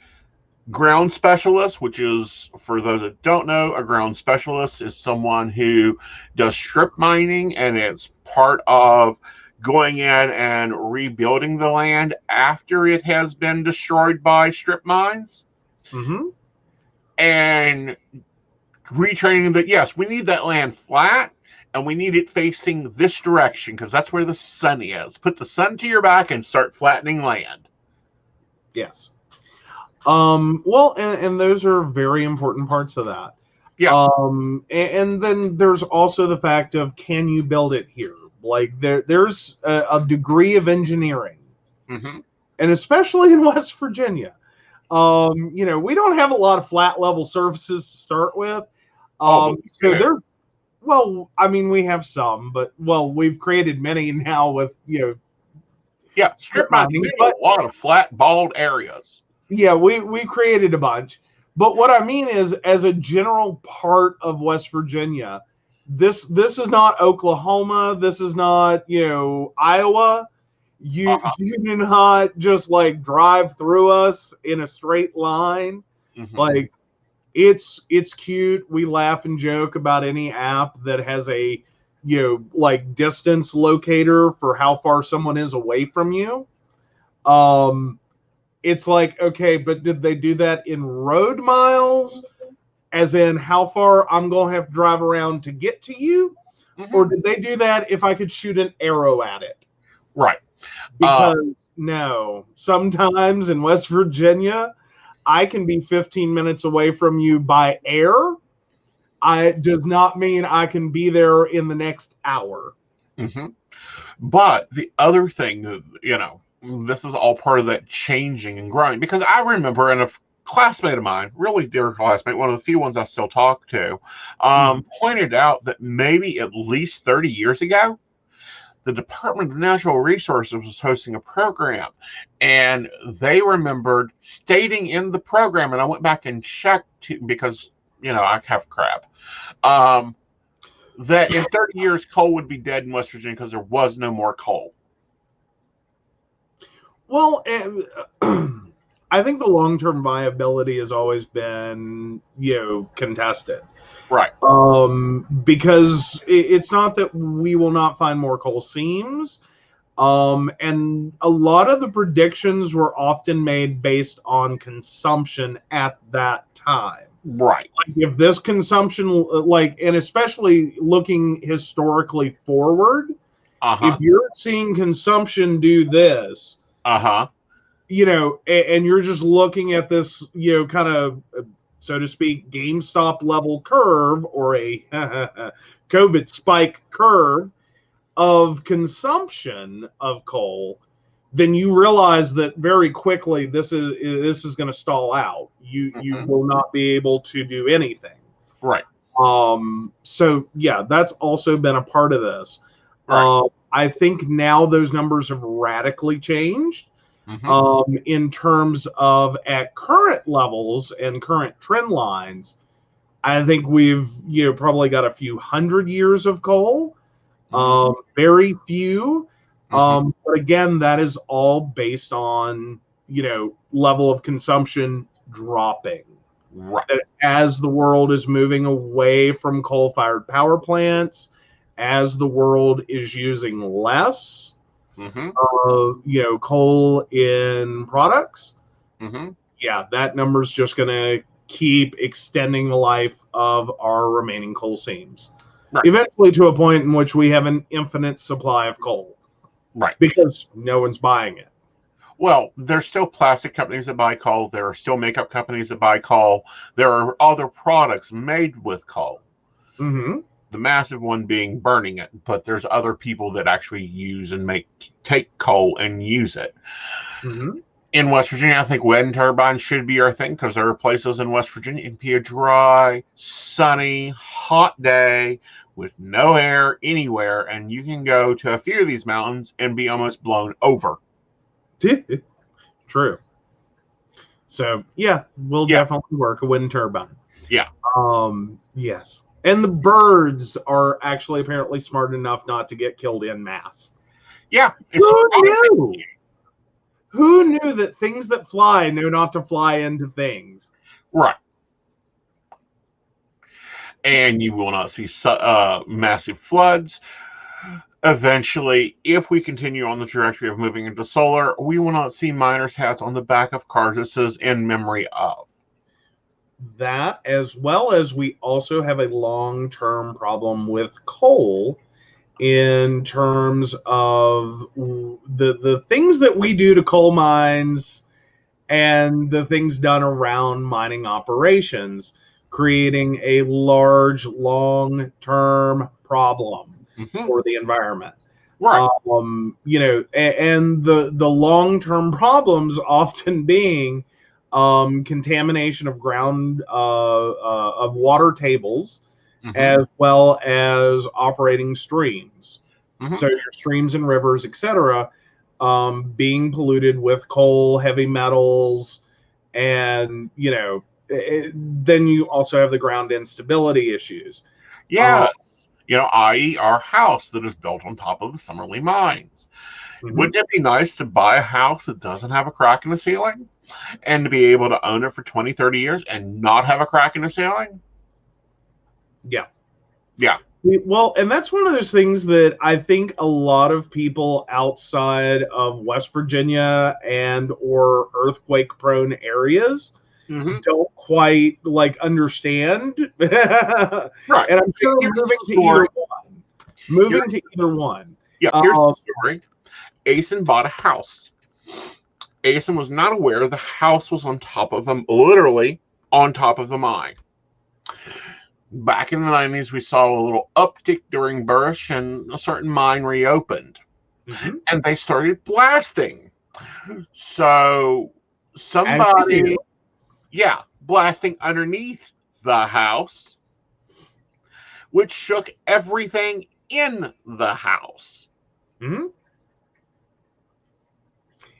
B: ground specialist, which is, for those that don't know, a ground specialist is someone who does strip mining, and it's part of going in and rebuilding the land after it has been destroyed by strip mines.
C: Mm-hmm.
B: And retraining that, yes, we need that land flat, and we need it facing this direction, because that's where the sun is. Put the sun to your back and start flattening land.
C: Yes. Well, and those are very important parts of that.
B: Yeah.
C: And then there's also the fact of, can you build it here? Like there's a degree of engineering,
B: Mm-hmm.
C: and especially in West Virginia, we don't have a lot of flat level surfaces to start with. So there's, well, I mean, we have some, but we've created many now with
B: strip mining, but a lot of flat, bald areas.
C: Yeah, we created a bunch. But what I mean is, as a general part of West Virginia, this is not Oklahoma. This is not, Iowa. You do not just like drive through us in a straight line.
B: Mm-hmm.
C: Like it's cute. We laugh and joke about any app that has a like distance locator for how far someone is away from you. it's like, okay, but did they do that in road miles? As in how far I'm going to have to drive around to get to you? Or did they do that if I could shoot an arrow at it?
B: Right.
C: Because no, sometimes in West Virginia, I can be 15 minutes away from you by air. It does not mean I can be there in the next hour.
B: But the other thing, this is all part of that changing and growing. Because I remember, and a classmate of mine, really dear classmate, one of the few ones I still talk to, pointed out that maybe at least 30 years ago, the Department of Natural Resources was hosting a program, and they remembered stating in the program, and I went back and checked because, I have crap, that in 30 years, coal would be dead in West Virginia because there was no more coal.
C: Well, I think the long-term viability has always been, contested.
B: Right.
C: Because it's not that we will not find more coal seams. And a lot of the predictions were often made based on consumption at that time.
B: Right.
C: Like if this consumption, and especially looking historically forward, if you're seeing consumption do this, and you're just looking at this, kind of, so to speak, GameStop level curve or a COVID spike curve of consumption of coal, then you realize that very quickly this is going to stall out. You will not be able to do anything.
B: Right.
C: So yeah, that's also been a part of this.
B: Right.
C: I think now those numbers have radically changed. In terms of at current levels and current trend lines, I think we've probably got a few hundred years of coal. Very few. But again, that is all based on level of consumption dropping.
B: Right.
C: That as the world is moving away from coal-fired power plants, as the world is using less coal in products, that number's just going to keep extending the life of our remaining coal seams. Right. Eventually to a point in which we have an infinite supply of coal.
B: Right.
C: Because no one's buying it.
B: Well, there's still plastic companies that buy coal. There are still makeup companies that buy coal. There are other products made with coal. The massive one being burning it, but there's other people that actually use and take coal and use it. In West Virginia, I think wind turbines should be our thing because there are places in West Virginia it can be a dry, sunny, hot day with no air anywhere, and you can go to a few of these mountains and be almost blown over.
C: True. So yeah, we'll definitely work a wind turbine.
B: Yeah.
C: Yes. And the birds are actually apparently smart enough not to get killed en masse.
B: Yeah.
C: Who knew? Who knew that things that fly know not to fly into things?
B: Right. And you will not see massive floods. Eventually, if we continue on the trajectory of moving into solar, we will not see miners' hats on the back of cars that says in memory of.
C: That, as well as we also have a long-term problem with coal in terms of the things that we do to coal mines and the things done around mining operations, creating a large, long-term problem for the environment.
B: Right.
C: And the long-term problems often being contamination of ground of water tables, as well as operating streams. So your streams and rivers, etc., being polluted with coal, heavy metals, and then you also have the ground instability issues.
B: Yes. I.e. our house that is built on top of the Summerlee mines. Wouldn't it be nice to buy a house that doesn't have a crack in the ceiling and to be able to own it for 20, 30 years and not have a crack in the ceiling?
C: Yeah.
B: Yeah.
C: Well, and that's one of those things that I think a lot of people outside of West Virginia and or earthquake-prone areas don't quite like understand. And
B: Right.
C: I'm sure
B: Here's
C: moving
B: the
C: to either
B: story.
C: one. Moving to either one.
B: Yeah, here's the story. Aeson bought a house. Aeson was not aware the house was on top of him, literally on top of the mine. Back in the 90s, we saw a little uptick during Burrish, and a certain mine reopened. And they started blasting. So somebody, blasting underneath the house, which shook everything in the house.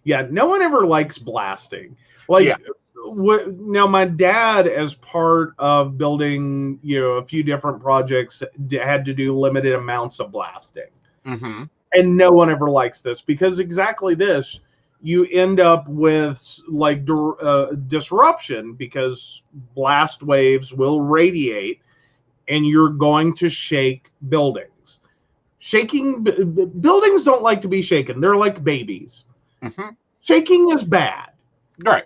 C: Yeah, no one ever likes blasting. Now my dad, as part of building, a few different projects, had to do limited amounts of blasting. And no one ever likes this because exactly this, you end up with like disruption because blast waves will radiate and you're going to shake buildings. Buildings don't like to be shaken. They're like babies. Shaking is bad.
B: Right.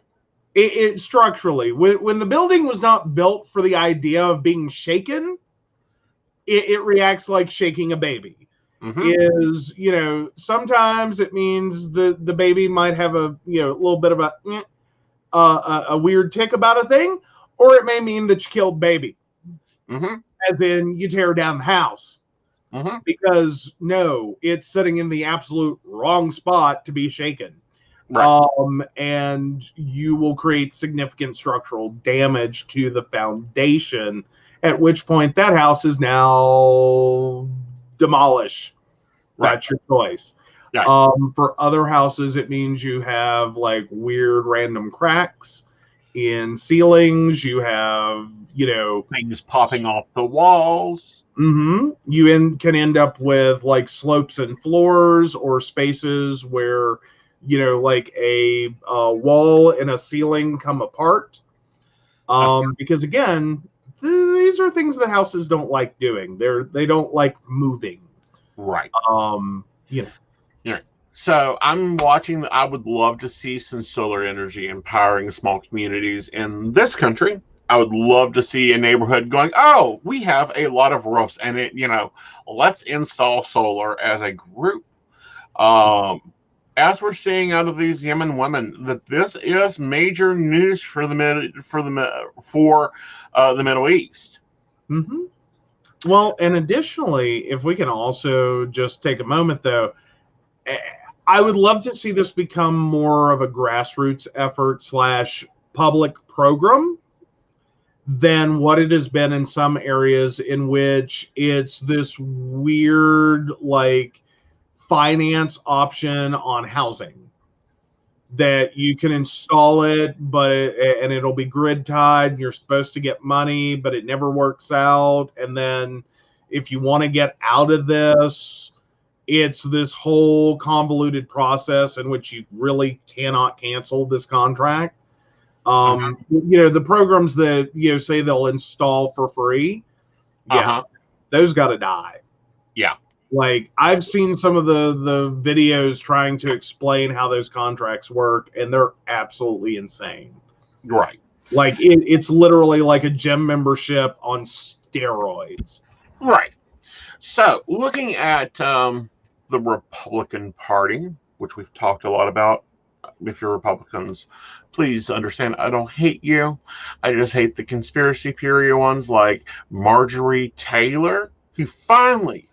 C: It structurally, when the building was not built for the idea of being shaken, it reacts like shaking a baby. Sometimes it means the baby might have a little bit of a weird tick about a thing, or it may mean that you killed baby, as in you tear down the house. Because no, it's sitting in the absolute wrong spot to be shaken. Right. And you will create significant structural damage to the foundation, at which point that house is now demolished. Right. That's your choice. Yeah. For other houses, it means you have like weird random cracks in ceilings. You have,
B: things popping off the walls.
C: You can end up with like slopes and floors or spaces where like a wall and a ceiling come apart. Because again, these are things that houses don't like doing. They don't like moving.
B: Right. So I'm watching. I would love to see some solar energy empowering small communities in this country. I would love to see a neighborhood going, oh, we have a lot of roofs, and let's install solar as a group. As we're seeing out of these Yemen women, that this is major news for the Middle East.
C: Well, and additionally, if we can also just take a moment, though, I would love to see this become more of a grassroots effort / public program than what it has been in some areas, in which it's this weird like finance option on housing that you can install it, and it'll be grid tied. You're supposed to get money, but it never works out. And then if you want to get out of this, it's this whole convoluted process in which you really cannot cancel this contract. The programs that say they'll install for free, those got to die.
B: Yeah.
C: Like I've seen some of the videos trying to explain how those contracts work, and they're absolutely insane.
B: Right.
C: Like it's literally like a gym membership on steroids.
B: Right. So looking at the Republican Party, which we've talked a lot about. If you're Republicans, please understand I don't hate you. I just hate the conspiracy theory ones like Marjorie Taylor, who finally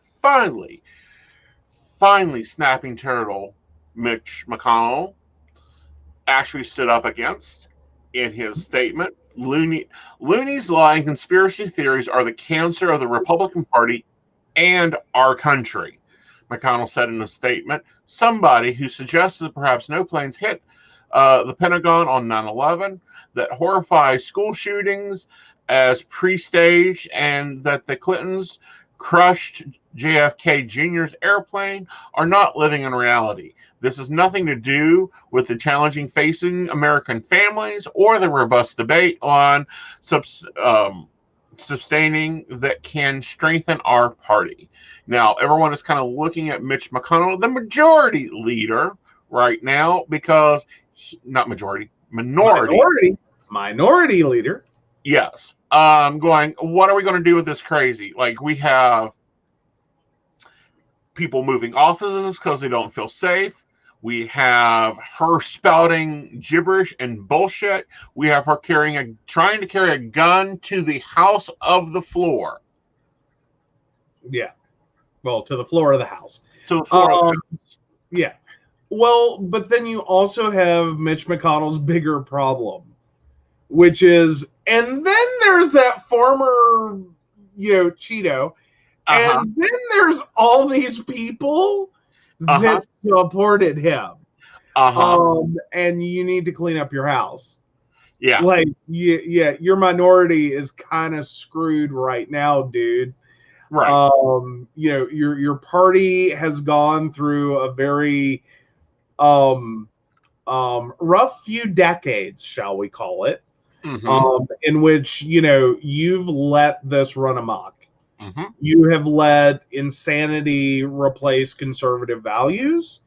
B: snapping turtle Mitch McConnell actually stood up against in his statement. Looney's lying conspiracy theories are the cancer of the Republican Party and our country. McConnell said in a statement, somebody who suggests that perhaps no planes hit the Pentagon on 9/11, that horrifies school shootings as pre-staged, and that the Clintons crushed JFK Jr.'s airplane are not living in reality. This has nothing to do with the challenging facing American families or the robust debate on sustaining that can strengthen our party. Now, everyone is kind of looking at Mitch McConnell, the majority leader right now, because not majority,
C: minority leader.
B: Yes. Going, what are we going to do with this crazy? Like, we have people moving offices because they don't feel safe. We have her spouting gibberish and bullshit. We have her trying to carry a gun to the house of the floor.
C: Yeah. Well, to the floor of the house.
B: To the floor of the house.
C: Yeah. Well, but then you also have Mitch McConnell's bigger problem, which is, and then there's that former, Cheeto, and then there's all these people that supported him. And you need to clean up your house.
B: Yeah.
C: Like, your minority is kind of screwed right now, dude.
B: Right.
C: Your party has gone through a very rough few decades, shall we call it, in which, you've let this run amok. You have let insanity replace conservative values,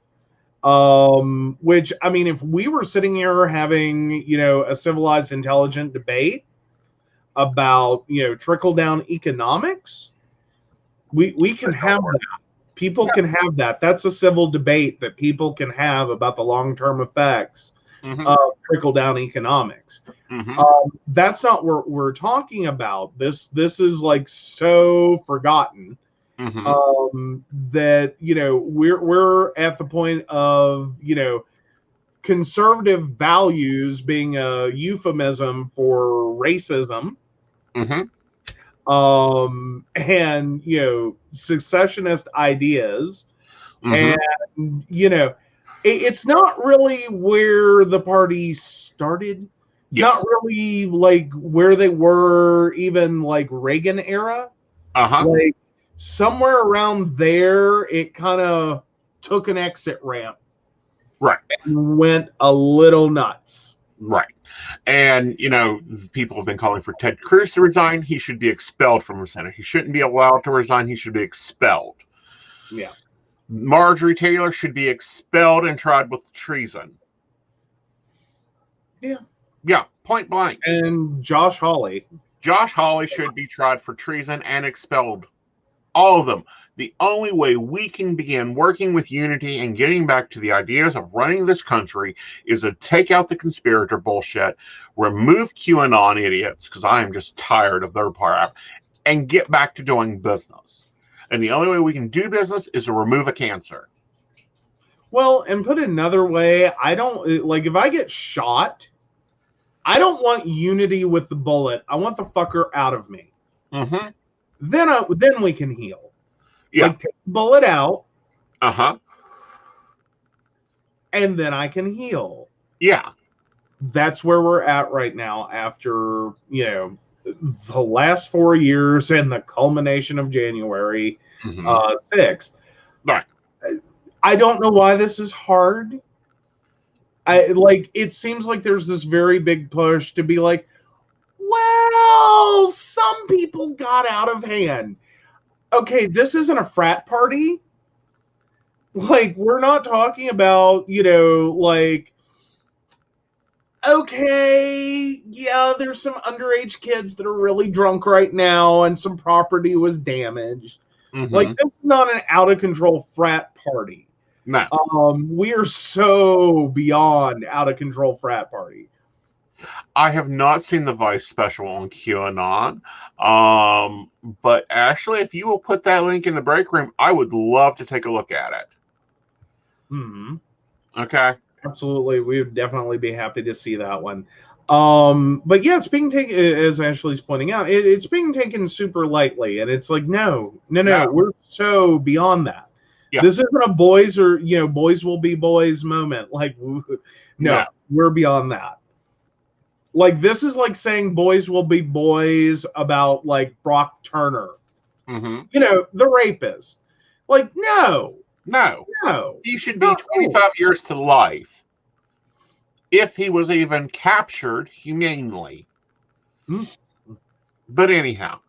C: which, I mean, if we were sitting here having, a civilized, intelligent debate about, trickle-down economics, we can have that. People can have that. That's a civil debate that people can have about the long-term effects of trickle-down economics. That's not what we're talking about. This is like so forgotten that we're at the point of conservative values being a euphemism for racism. And secessionist ideas, and it's not really where the party started. It's not really like where they were even like Reagan era. Like somewhere around there, it kind of took an exit ramp,
B: right,
C: and went a little nuts,
B: right. And, people have been calling for Ted Cruz to resign. He should be expelled from the Senate. He shouldn't be allowed to resign. He should be expelled.
C: Yeah.
B: Marjorie Taylor should be expelled and tried with treason.
C: Yeah.
B: Yeah, point blank.
C: And Josh Hawley.
B: Josh Hawley should be tried for treason and expelled. All of them. The only way we can begin working with unity and getting back to the ideas of running this country is to take out the conspirator bullshit, remove QAnon idiots, because I am just tired of their part, and get back to doing business. And the only way we can do business is to remove a cancer.
C: Well, and put it another way, I don't, like, if I get shot, I don't want unity with the bullet. I want the fucker out of me. Then we can heal.
B: Yeah.
C: Like, take the bullet out. And then I can heal.
B: Yeah.
C: That's where we're at right now after, the last 4 years and the culmination of January 6th.
B: Right.
C: I don't know why this is hard. It seems like there's this very big push to be like, well, some people got out of hand. Okay, this isn't a frat party. Like, we're not talking about, okay, yeah, there's some underage kids that are really drunk right now and some property was damaged. Like, this is not an out-of-control frat party.
B: No.
C: We are so beyond out-of-control frat party.
B: I have not seen the Vice special on QAnon, but Ashley, if you will put that link in the break room, I would love to take a look at it. Okay.
C: Absolutely. We would definitely be happy to see that one. But yeah, it's being taken, as Ashley's pointing out, it's being taken super lightly. And it's like, no, we're so beyond that. Yeah. This isn't a boys or, boys will be boys moment. Like, no, we're beyond that. Like, this is like saying boys will be boys about, like, Brock Turner. The rapist. Like, no.
B: He should be 25 years to life if he was even captured humanely. But anyhow,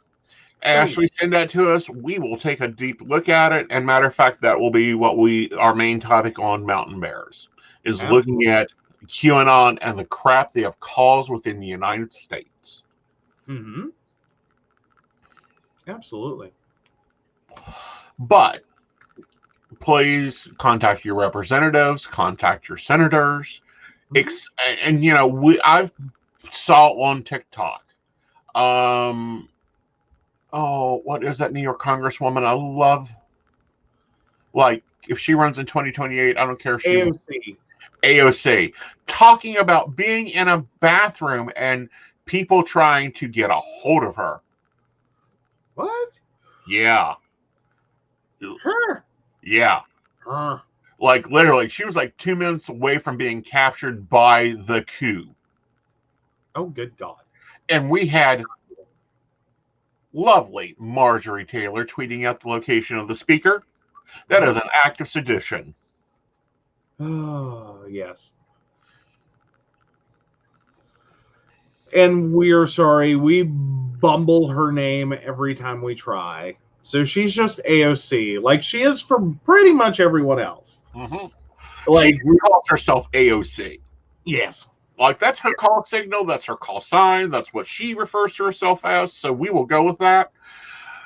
B: Ashley, send that to us. We will take a deep look at it. And matter of fact, that will be our main topic on Mountain Bears is looking at QAnon and the crap they have caused within the United States.
C: Mm-hmm. Absolutely.
B: But please contact your representatives, contact your senators, and I've saw on TikTok. What is that New York Congresswoman? I love. Like, if she runs in 2028, I don't care if she AOC talking about being in a bathroom and people trying to get a hold of her.
C: What?
B: Yeah.
C: Her?
B: Yeah. Like, literally, she was like 2 minutes away from being captured by the coup.
C: Oh, good God.
B: And we had lovely Marjorie Taylor tweeting out the location of the speaker. That is an act of sedition.
C: Oh, yes. And we're sorry, we bumble her name every time we try. So she's just AOC, like she is for pretty much everyone else.
B: Mm-hmm.
C: Like,
B: she calls herself AOC.
C: Yes.
B: Like, that's her call signal, that's her call sign, that's what she refers to herself as, so we will go with that.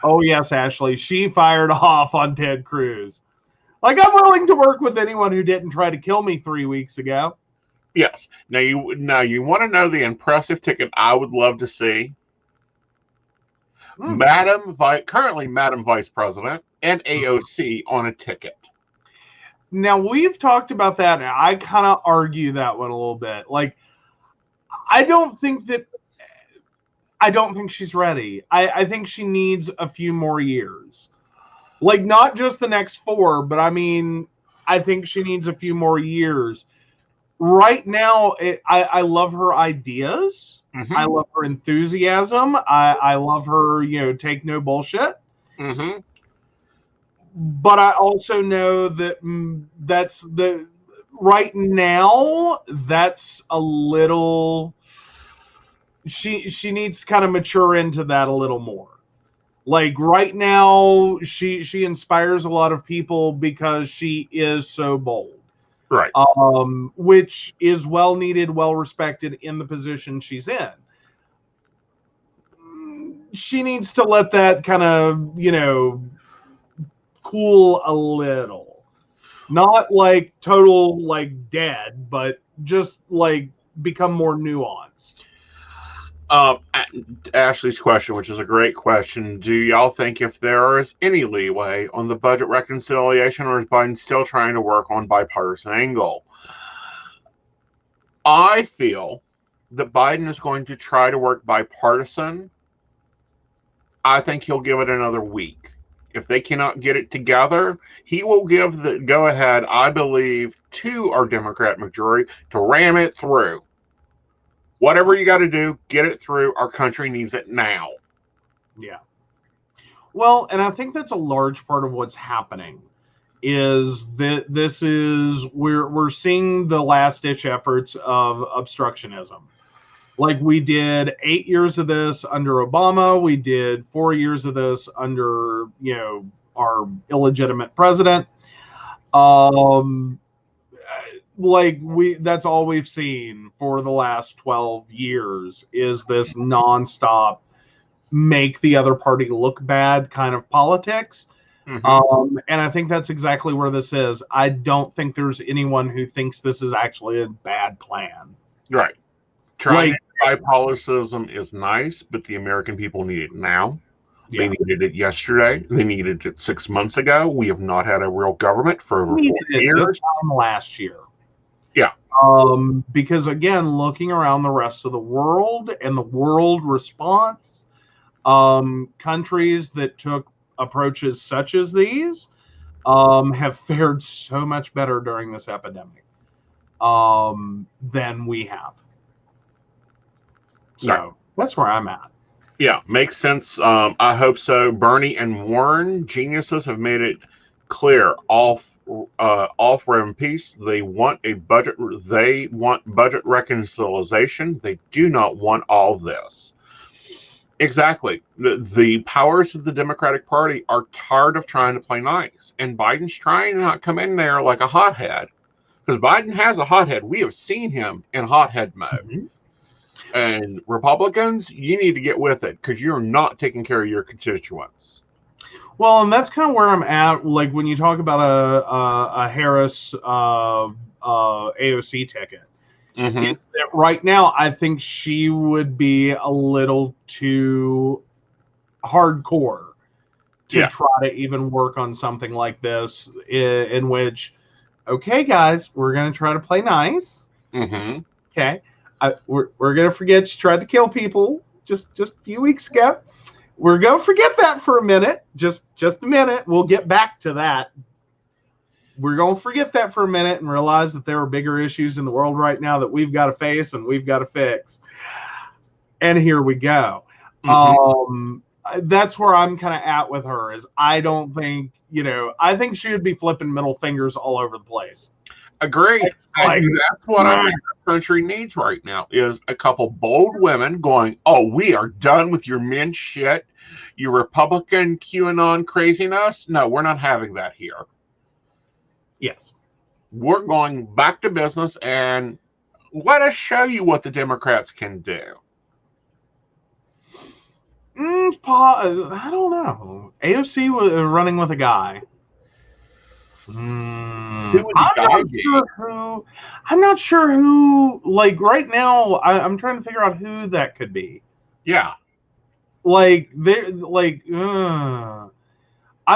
C: Oh, yes, Ashley. She fired off on Ted Cruz. Like, I'm willing to work with anyone who didn't try to kill me 3 weeks ago.
B: Yes. Now you want to know the impressive ticket I would love to see? Currently Madam Vice President and AOC on a ticket.
C: Now, we've talked about that, and I kind of argue that one a little bit. Like, I don't think she's ready. I think she needs a few more years. Like, not just the next 4, but I mean, I think she needs a few more years. Right now, I love her ideas.
B: Mm-hmm.
C: I love her enthusiasm. I love her, take no bullshit.
B: Mm-hmm.
C: But I also know that right now, that's a little... She needs to kind of mature into that a little more. Like, right now, she inspires a lot of people because she is so bold.
B: Right.
C: Which is well needed, well respected in the position she's in. She needs to let that kind of, cool a little. Not like total, like, dead, but just like become more nuanced.
B: Ashley's question, which is a great question. Do y'all think if there is any leeway on the budget reconciliation, or is Biden still trying to work on bipartisan angle? I feel that Biden is going to try to work bipartisan. I think he'll give it another week. If they cannot get it together, he will give the go-ahead, I believe, to our Democrat majority to ram it through. Whatever you got to do, get it through. Our country needs it now.
C: Yeah. Well, and I think that's a large part of what's happening. Is that we're seeing the last ditch efforts of obstructionism. Like, we did 8 years of this under Obama. We did 4 years of this under, our illegitimate president. That's all we've seen for the last 12 years is this nonstop make the other party look bad kind of politics.
B: Mm-hmm.
C: And I think that's exactly where this is. I don't think there's anyone who thinks this is actually a bad plan.
B: Right. Trying bipartisan is nice, but the American people need it now. Yeah. They needed it yesterday. They needed it 6 months ago. We have not had a real government for over 4 years.
C: This time last year.
B: Yeah.
C: Because, again, looking around the rest of the world and the world response, countries that took approaches such as these have fared so much better during this epidemic than we have. So that's where I'm at.
B: Yeah, makes sense. I hope so. Bernie and Warren, geniuses, have made it clear off Road and Peace. They want a budget. They want budget reconciliation. They do not want all this. Exactly. The powers of the Democratic Party are tired of trying to play nice. And Biden's trying to not come in there like a hothead. Because Biden has a hothead. We have seen him in hothead mode.
C: Mm-hmm.
B: And Republicans, you need to get with it because you're not taking care of your constituents.
C: Well, and that's kind of where I'm at. Like when you talk about a Harris AOC ticket, is that right now I think she would be a little too hardcore to try to even work on something like this. In which, okay, guys, we're going to try to play nice.
B: Mm-hmm.
C: Okay, we're going to forget she tried to kill people just a few weeks ago. We're going to forget that for a minute. Just a minute. We'll get back to that. We're going to forget that for a minute and realize that there are bigger issues in the world right now that we've got to face and we've got to fix. And here we go. Mm-hmm. That's where I'm kind of at with her is I don't think, I think she would be flipping middle fingers all over the place.
B: Agreed. That's what I think the country needs right now is a couple bold women going, oh, we are done with your men shit, your Republican QAnon craziness. No, we're not having that here.
C: Yes.
B: We're going back to business and let us show you what the Democrats can do.
C: I don't know. AOC was running with a guy. I'm not sure who. Like right now, I'm trying to figure out who that could be.
B: Yeah,
C: like they're like. I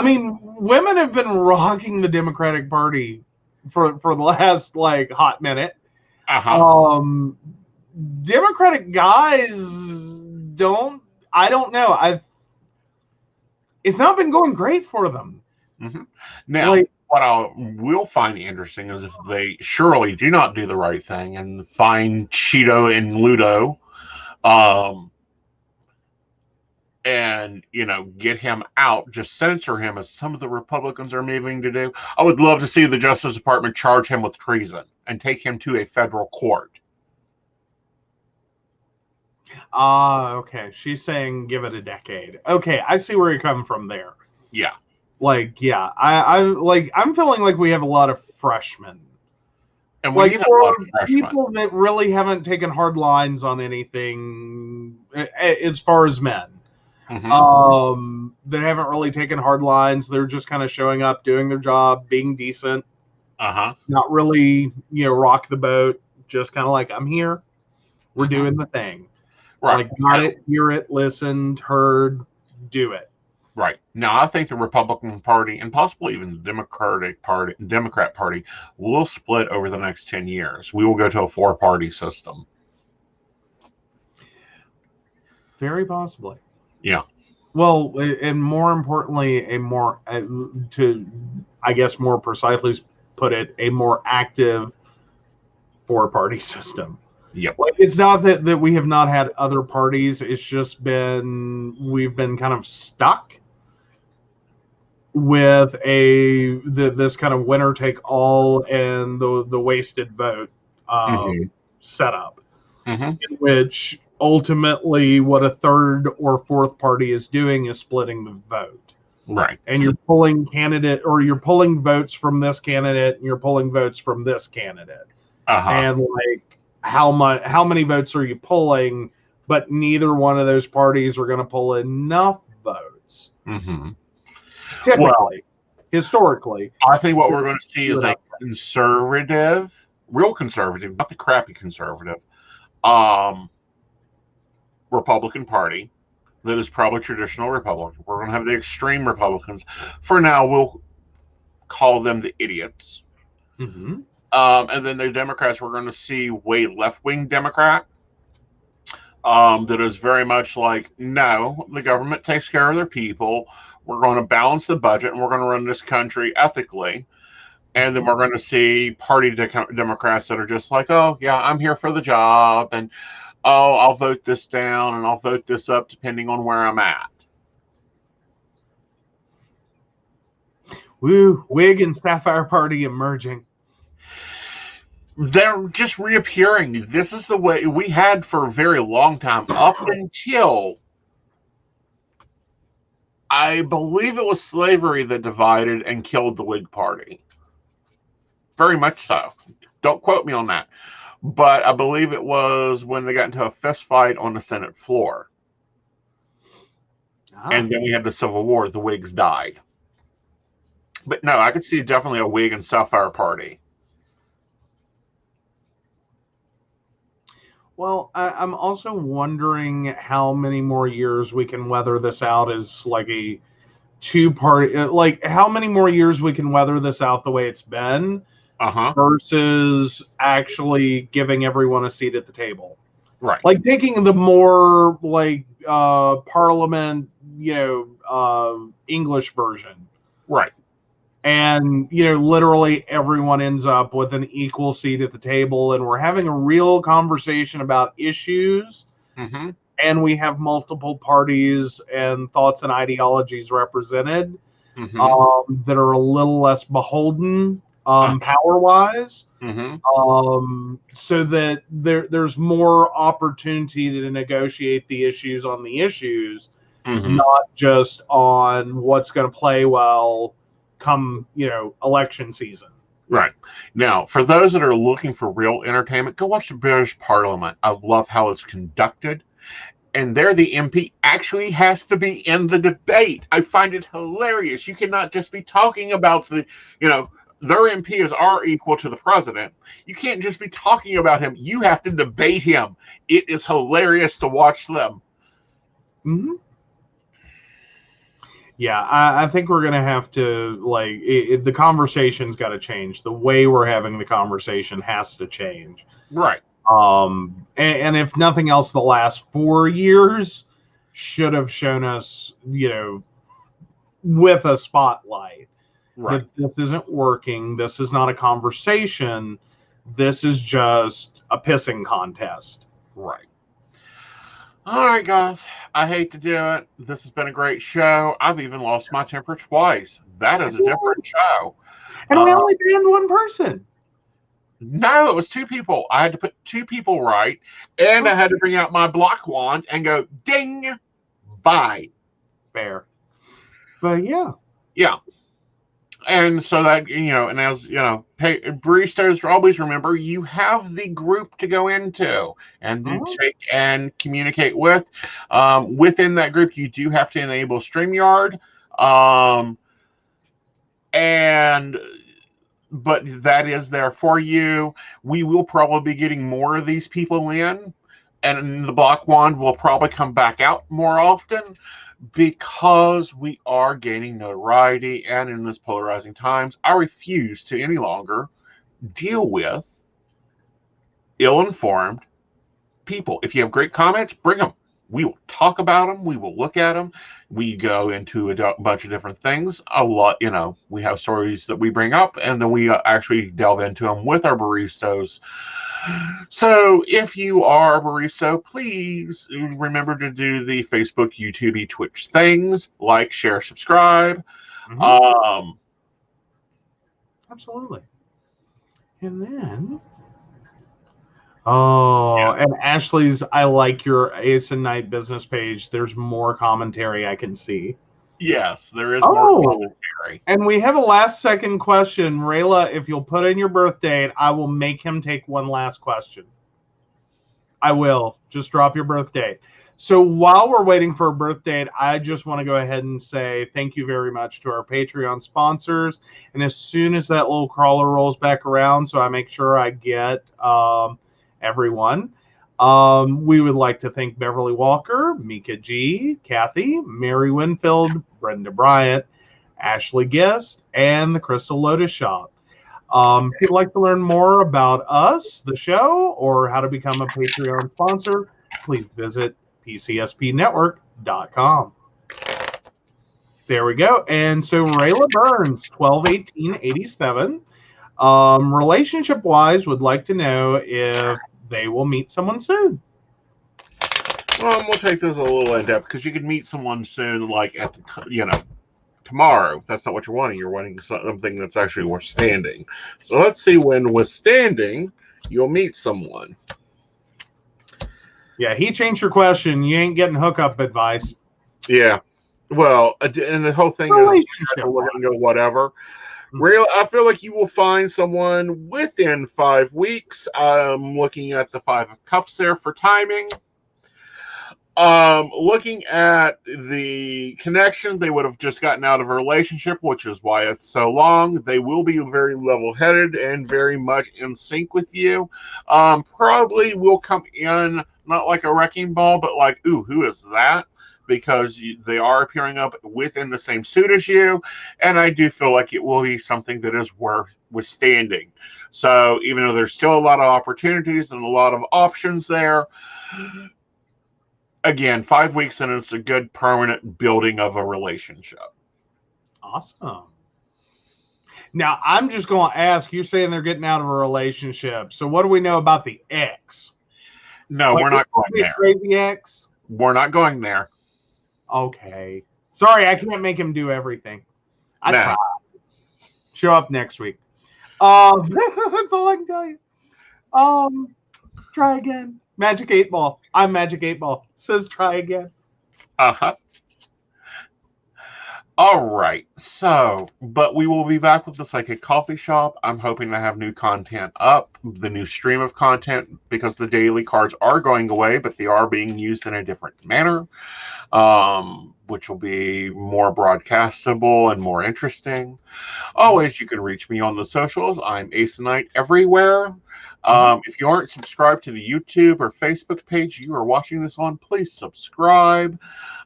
C: mean, women have been rocking the Democratic Party for the last hot minute. Democratic guys don't. I don't know. It's not been going great for them.
B: Mm-hmm. Now. What I will find interesting is if they surely do not do the right thing and find Cheeto and Ludo, and get him out, just censor him as some of the Republicans are moving to do. I would love to see the Justice Department charge him with treason and take him to a federal court.
C: Okay. She's saying give it a decade. Okay, I see where you're coming from there.
B: Yeah.
C: I'm feeling like we have a lot of freshmen.
B: And we need a lot of freshmen.
C: People that really haven't taken hard lines on anything as far as men. Mm-hmm. That haven't really taken hard lines. They're just kind of showing up, doing their job, being decent. Not really, rock the boat. Just kind of like, I'm here. We're doing the thing.
B: Right.
C: Got it, hear it, listened, heard, do it.
B: Right. Now, I think the Republican Party and possibly even the Democrat Party will split over the next 10 years. We will go to a 4-party system.
C: Very possibly.
B: Yeah.
C: Well, and more importantly, more precisely put it, a more active 4-party system.
B: Yep.
C: It's not that we have not had other parties. It's just we've been kind of stuck with this kind of winner take all and the wasted vote setup, in which ultimately what a third or fourth party is doing is splitting the vote.
B: Right.
C: And you're pulling votes from this candidate and you're pulling votes from this candidate. And how many votes are you pulling? But neither one of those parties are going to pull enough votes.
B: Mm-hmm.
C: Typically, historically,
B: I think what we're going to see is a conservative, real conservative, not the crappy conservative, Republican Party that is probably traditional Republican. We're going to have the extreme Republicans. For now, we'll call them the idiots.
C: Mm-hmm.
B: And then the Democrats, we're going to see way left-wing Democrat that is very much like, no, the government takes care of their people. We're going to balance the budget, and we're going to run this country ethically. And then we're going to see party Democrats that are just like, oh, yeah, I'm here for the job. And, oh, I'll vote this down and I'll vote this up depending on where I'm at.
C: Woo, Whig and Sapphire Party emerging.
B: They're just reappearing. This is the way we had for a very long time, up until I believe it was slavery that divided and killed the Whig Party. Very much so. Don't quote me on that. But I believe it was when they got into a fist fight on the Senate floor. And then we had the Civil War. The Whigs died. But no, I could see definitely a Whig and Sapphire Party.
C: Well, I'm also wondering how many more years we can weather this out as like a two-part, like how many more years we can weather this out the way it's been versus actually giving everyone a seat at the table.
B: Right.
C: Like taking the more like Parliament, English version.
B: Right.
C: And, literally everyone ends up with an equal seat at the table, and we're having a real conversation about issues, and we have multiple parties and thoughts and ideologies represented that are a little less beholden power-wise, so that there's more opportunity to negotiate the issues on the issues, not just on what's going to play well come election season.
B: Right. Now, for those that are looking for real entertainment, go watch the British Parliament. I love how it's conducted. And there the MP actually has to be in the debate. I find it hilarious. You cannot just be talking about their MP are equal to the president. You can't just be talking about him. You have to debate him. It is hilarious to watch them.
C: Yeah, I think we're going to have to, the conversation's got to change. The way we're having the conversation has to change.
B: Right.
C: And if nothing else, the last 4 years should have shown us, with a spotlight, that this isn't working. This is not a conversation. This is just a pissing contest.
B: Right. All right, guys. I hate to do it. This has been a great show. I've even lost my temper twice. That is a different show.
C: And we only banned one person.
B: No, it was two people. I had to put two people right, and I had to bring out my block wand and go, ding, bye.
C: Fair. But yeah.
B: Yeah. And so that, and as, baristas always remember, you have the group to go into and to take and communicate with. Within that group, you do have to enable StreamYard. But that is there for you. We will probably be getting more of these people in, and the block wand will probably come back out more often, because we are gaining notoriety, and in this polarizing times, I refuse to any longer deal with ill-informed people. If you have great comments, bring them. We will talk about them. We will look at them. We go into a bunch of different things. A lot, we have stories that we bring up, and then we actually delve into them with our baristas. So if you are a barista, please remember to do the Facebook, YouTube, Twitch things. Like, share, subscribe.
C: Absolutely. And then... and Ashley's, I like your Aeson Knight business page. There's more commentary I can see.
B: Yes, there is more commentary.
C: And we have a last second question. Rayla, if you'll put in your birth date, I will make him take one last question. I will. Just drop your birth date. So while we're waiting for a birth date, I just want to go ahead and say thank you very much to our Patreon sponsors. And as soon as that little crawler rolls back around, so I make sure I get everyone, we would like to thank Beverly Walker, Mika G, Kathy, Mary Winfield, Brenda Bryant, Ashley Guest, and the Crystal Lotus Shop. If you'd like to learn more about us, the show, or how to become a Patreon sponsor, please visit PCSPnetwork.com. There we go. And so Rayla Burns, 12/18/87, relationship-wise, would like to know if they will meet someone soon.
B: We'll take this a little in depth, because you could meet someone soon, like at the, tomorrow. That's not what you're wanting. You're wanting something that's actually withstanding. So let's see when withstanding you'll meet someone.
C: Yeah, he changed your question. You ain't getting hookup advice.
B: Yeah. well, and the whole thing is
C: Relationship.
B: we're going to go whatever.
C: Mhm.
B: Real, I feel like you will find someone within 5 weeks. I'm looking at the Five of Cups there for timing. Looking at the connection, they would have just gotten out of a relationship, which is why it's so long. They will be very level-headed and very much in sync with you. Probably will come in not like a wrecking ball, but like, ooh, who is that? Because they are appearing up within the same suit as you, and I do feel like it will be something that is worth withstanding. So even though there's still a lot of opportunities and a lot of options there, again, 5 weeks and it's a good permanent building of a relationship.
C: Awesome. Now, I'm just going to ask, you're saying they're getting out of a relationship. So what do we know about the ex?
B: No,
C: Like,
B: we're not going there.
C: Crazy ex?
B: We're not going there.
C: Okay. Sorry, I can't make him do everything. I
B: No.
C: try. Show up next week. That's all I can tell you. Try again. Magic 8 Ball. I'm Magic 8 Ball. Says try again.
B: Uh-huh. All right. So, but we will be back with the Psychic Coffee Shop. I'm hoping to have new content up, the new stream of content, because the daily cards are going away, but they are being used in a different manner, which will be more broadcastable and more interesting. Always, you can reach me on the socials. I'm Aeson Knight everywhere. If you aren't subscribed to the YouTube or Facebook page you are watching this on, please subscribe.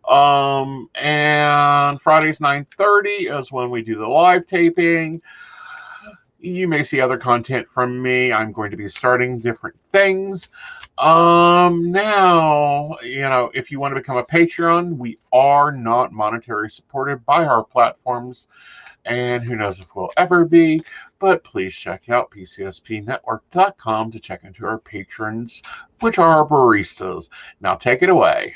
B: And Fridays 9:30 is when we do the live taping. You may see other content from me. I'm going to be starting different things. Now, if you want to become a Patreon, we are not monetary supported by our platforms, and who knows if we'll ever be, but please check out PCSPnetwork.com to check into our patrons, which are our baristas. Now take it away.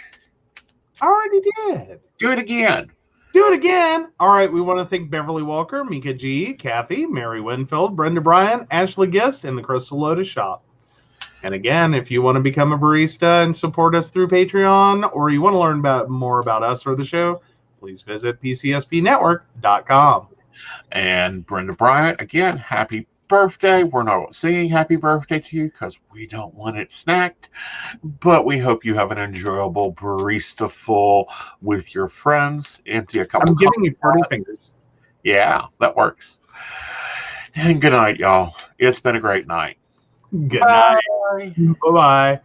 C: I already did.
B: Do it again.
C: Do it again. All right, we want to thank Beverly Walker, Mika G, Kathy, Mary Winfield, Brenda Bryan, Ashley Gist, and the Crystal Lotus Shop. And again, if you want to become a barista and support us through Patreon, or you want to learn more about us or the show, please visit PCSPnetwork.com.
B: And Brenda Bryant, again, happy birthday. We're not singing happy birthday to you because we don't want it snacked, but we hope you have an enjoyable barista full with your friends. Empty a couple.
C: I'm giving you 30 fingers.
B: Yeah, that works. And good night, y'all. It's been a great night.
C: Good night. Bye-bye.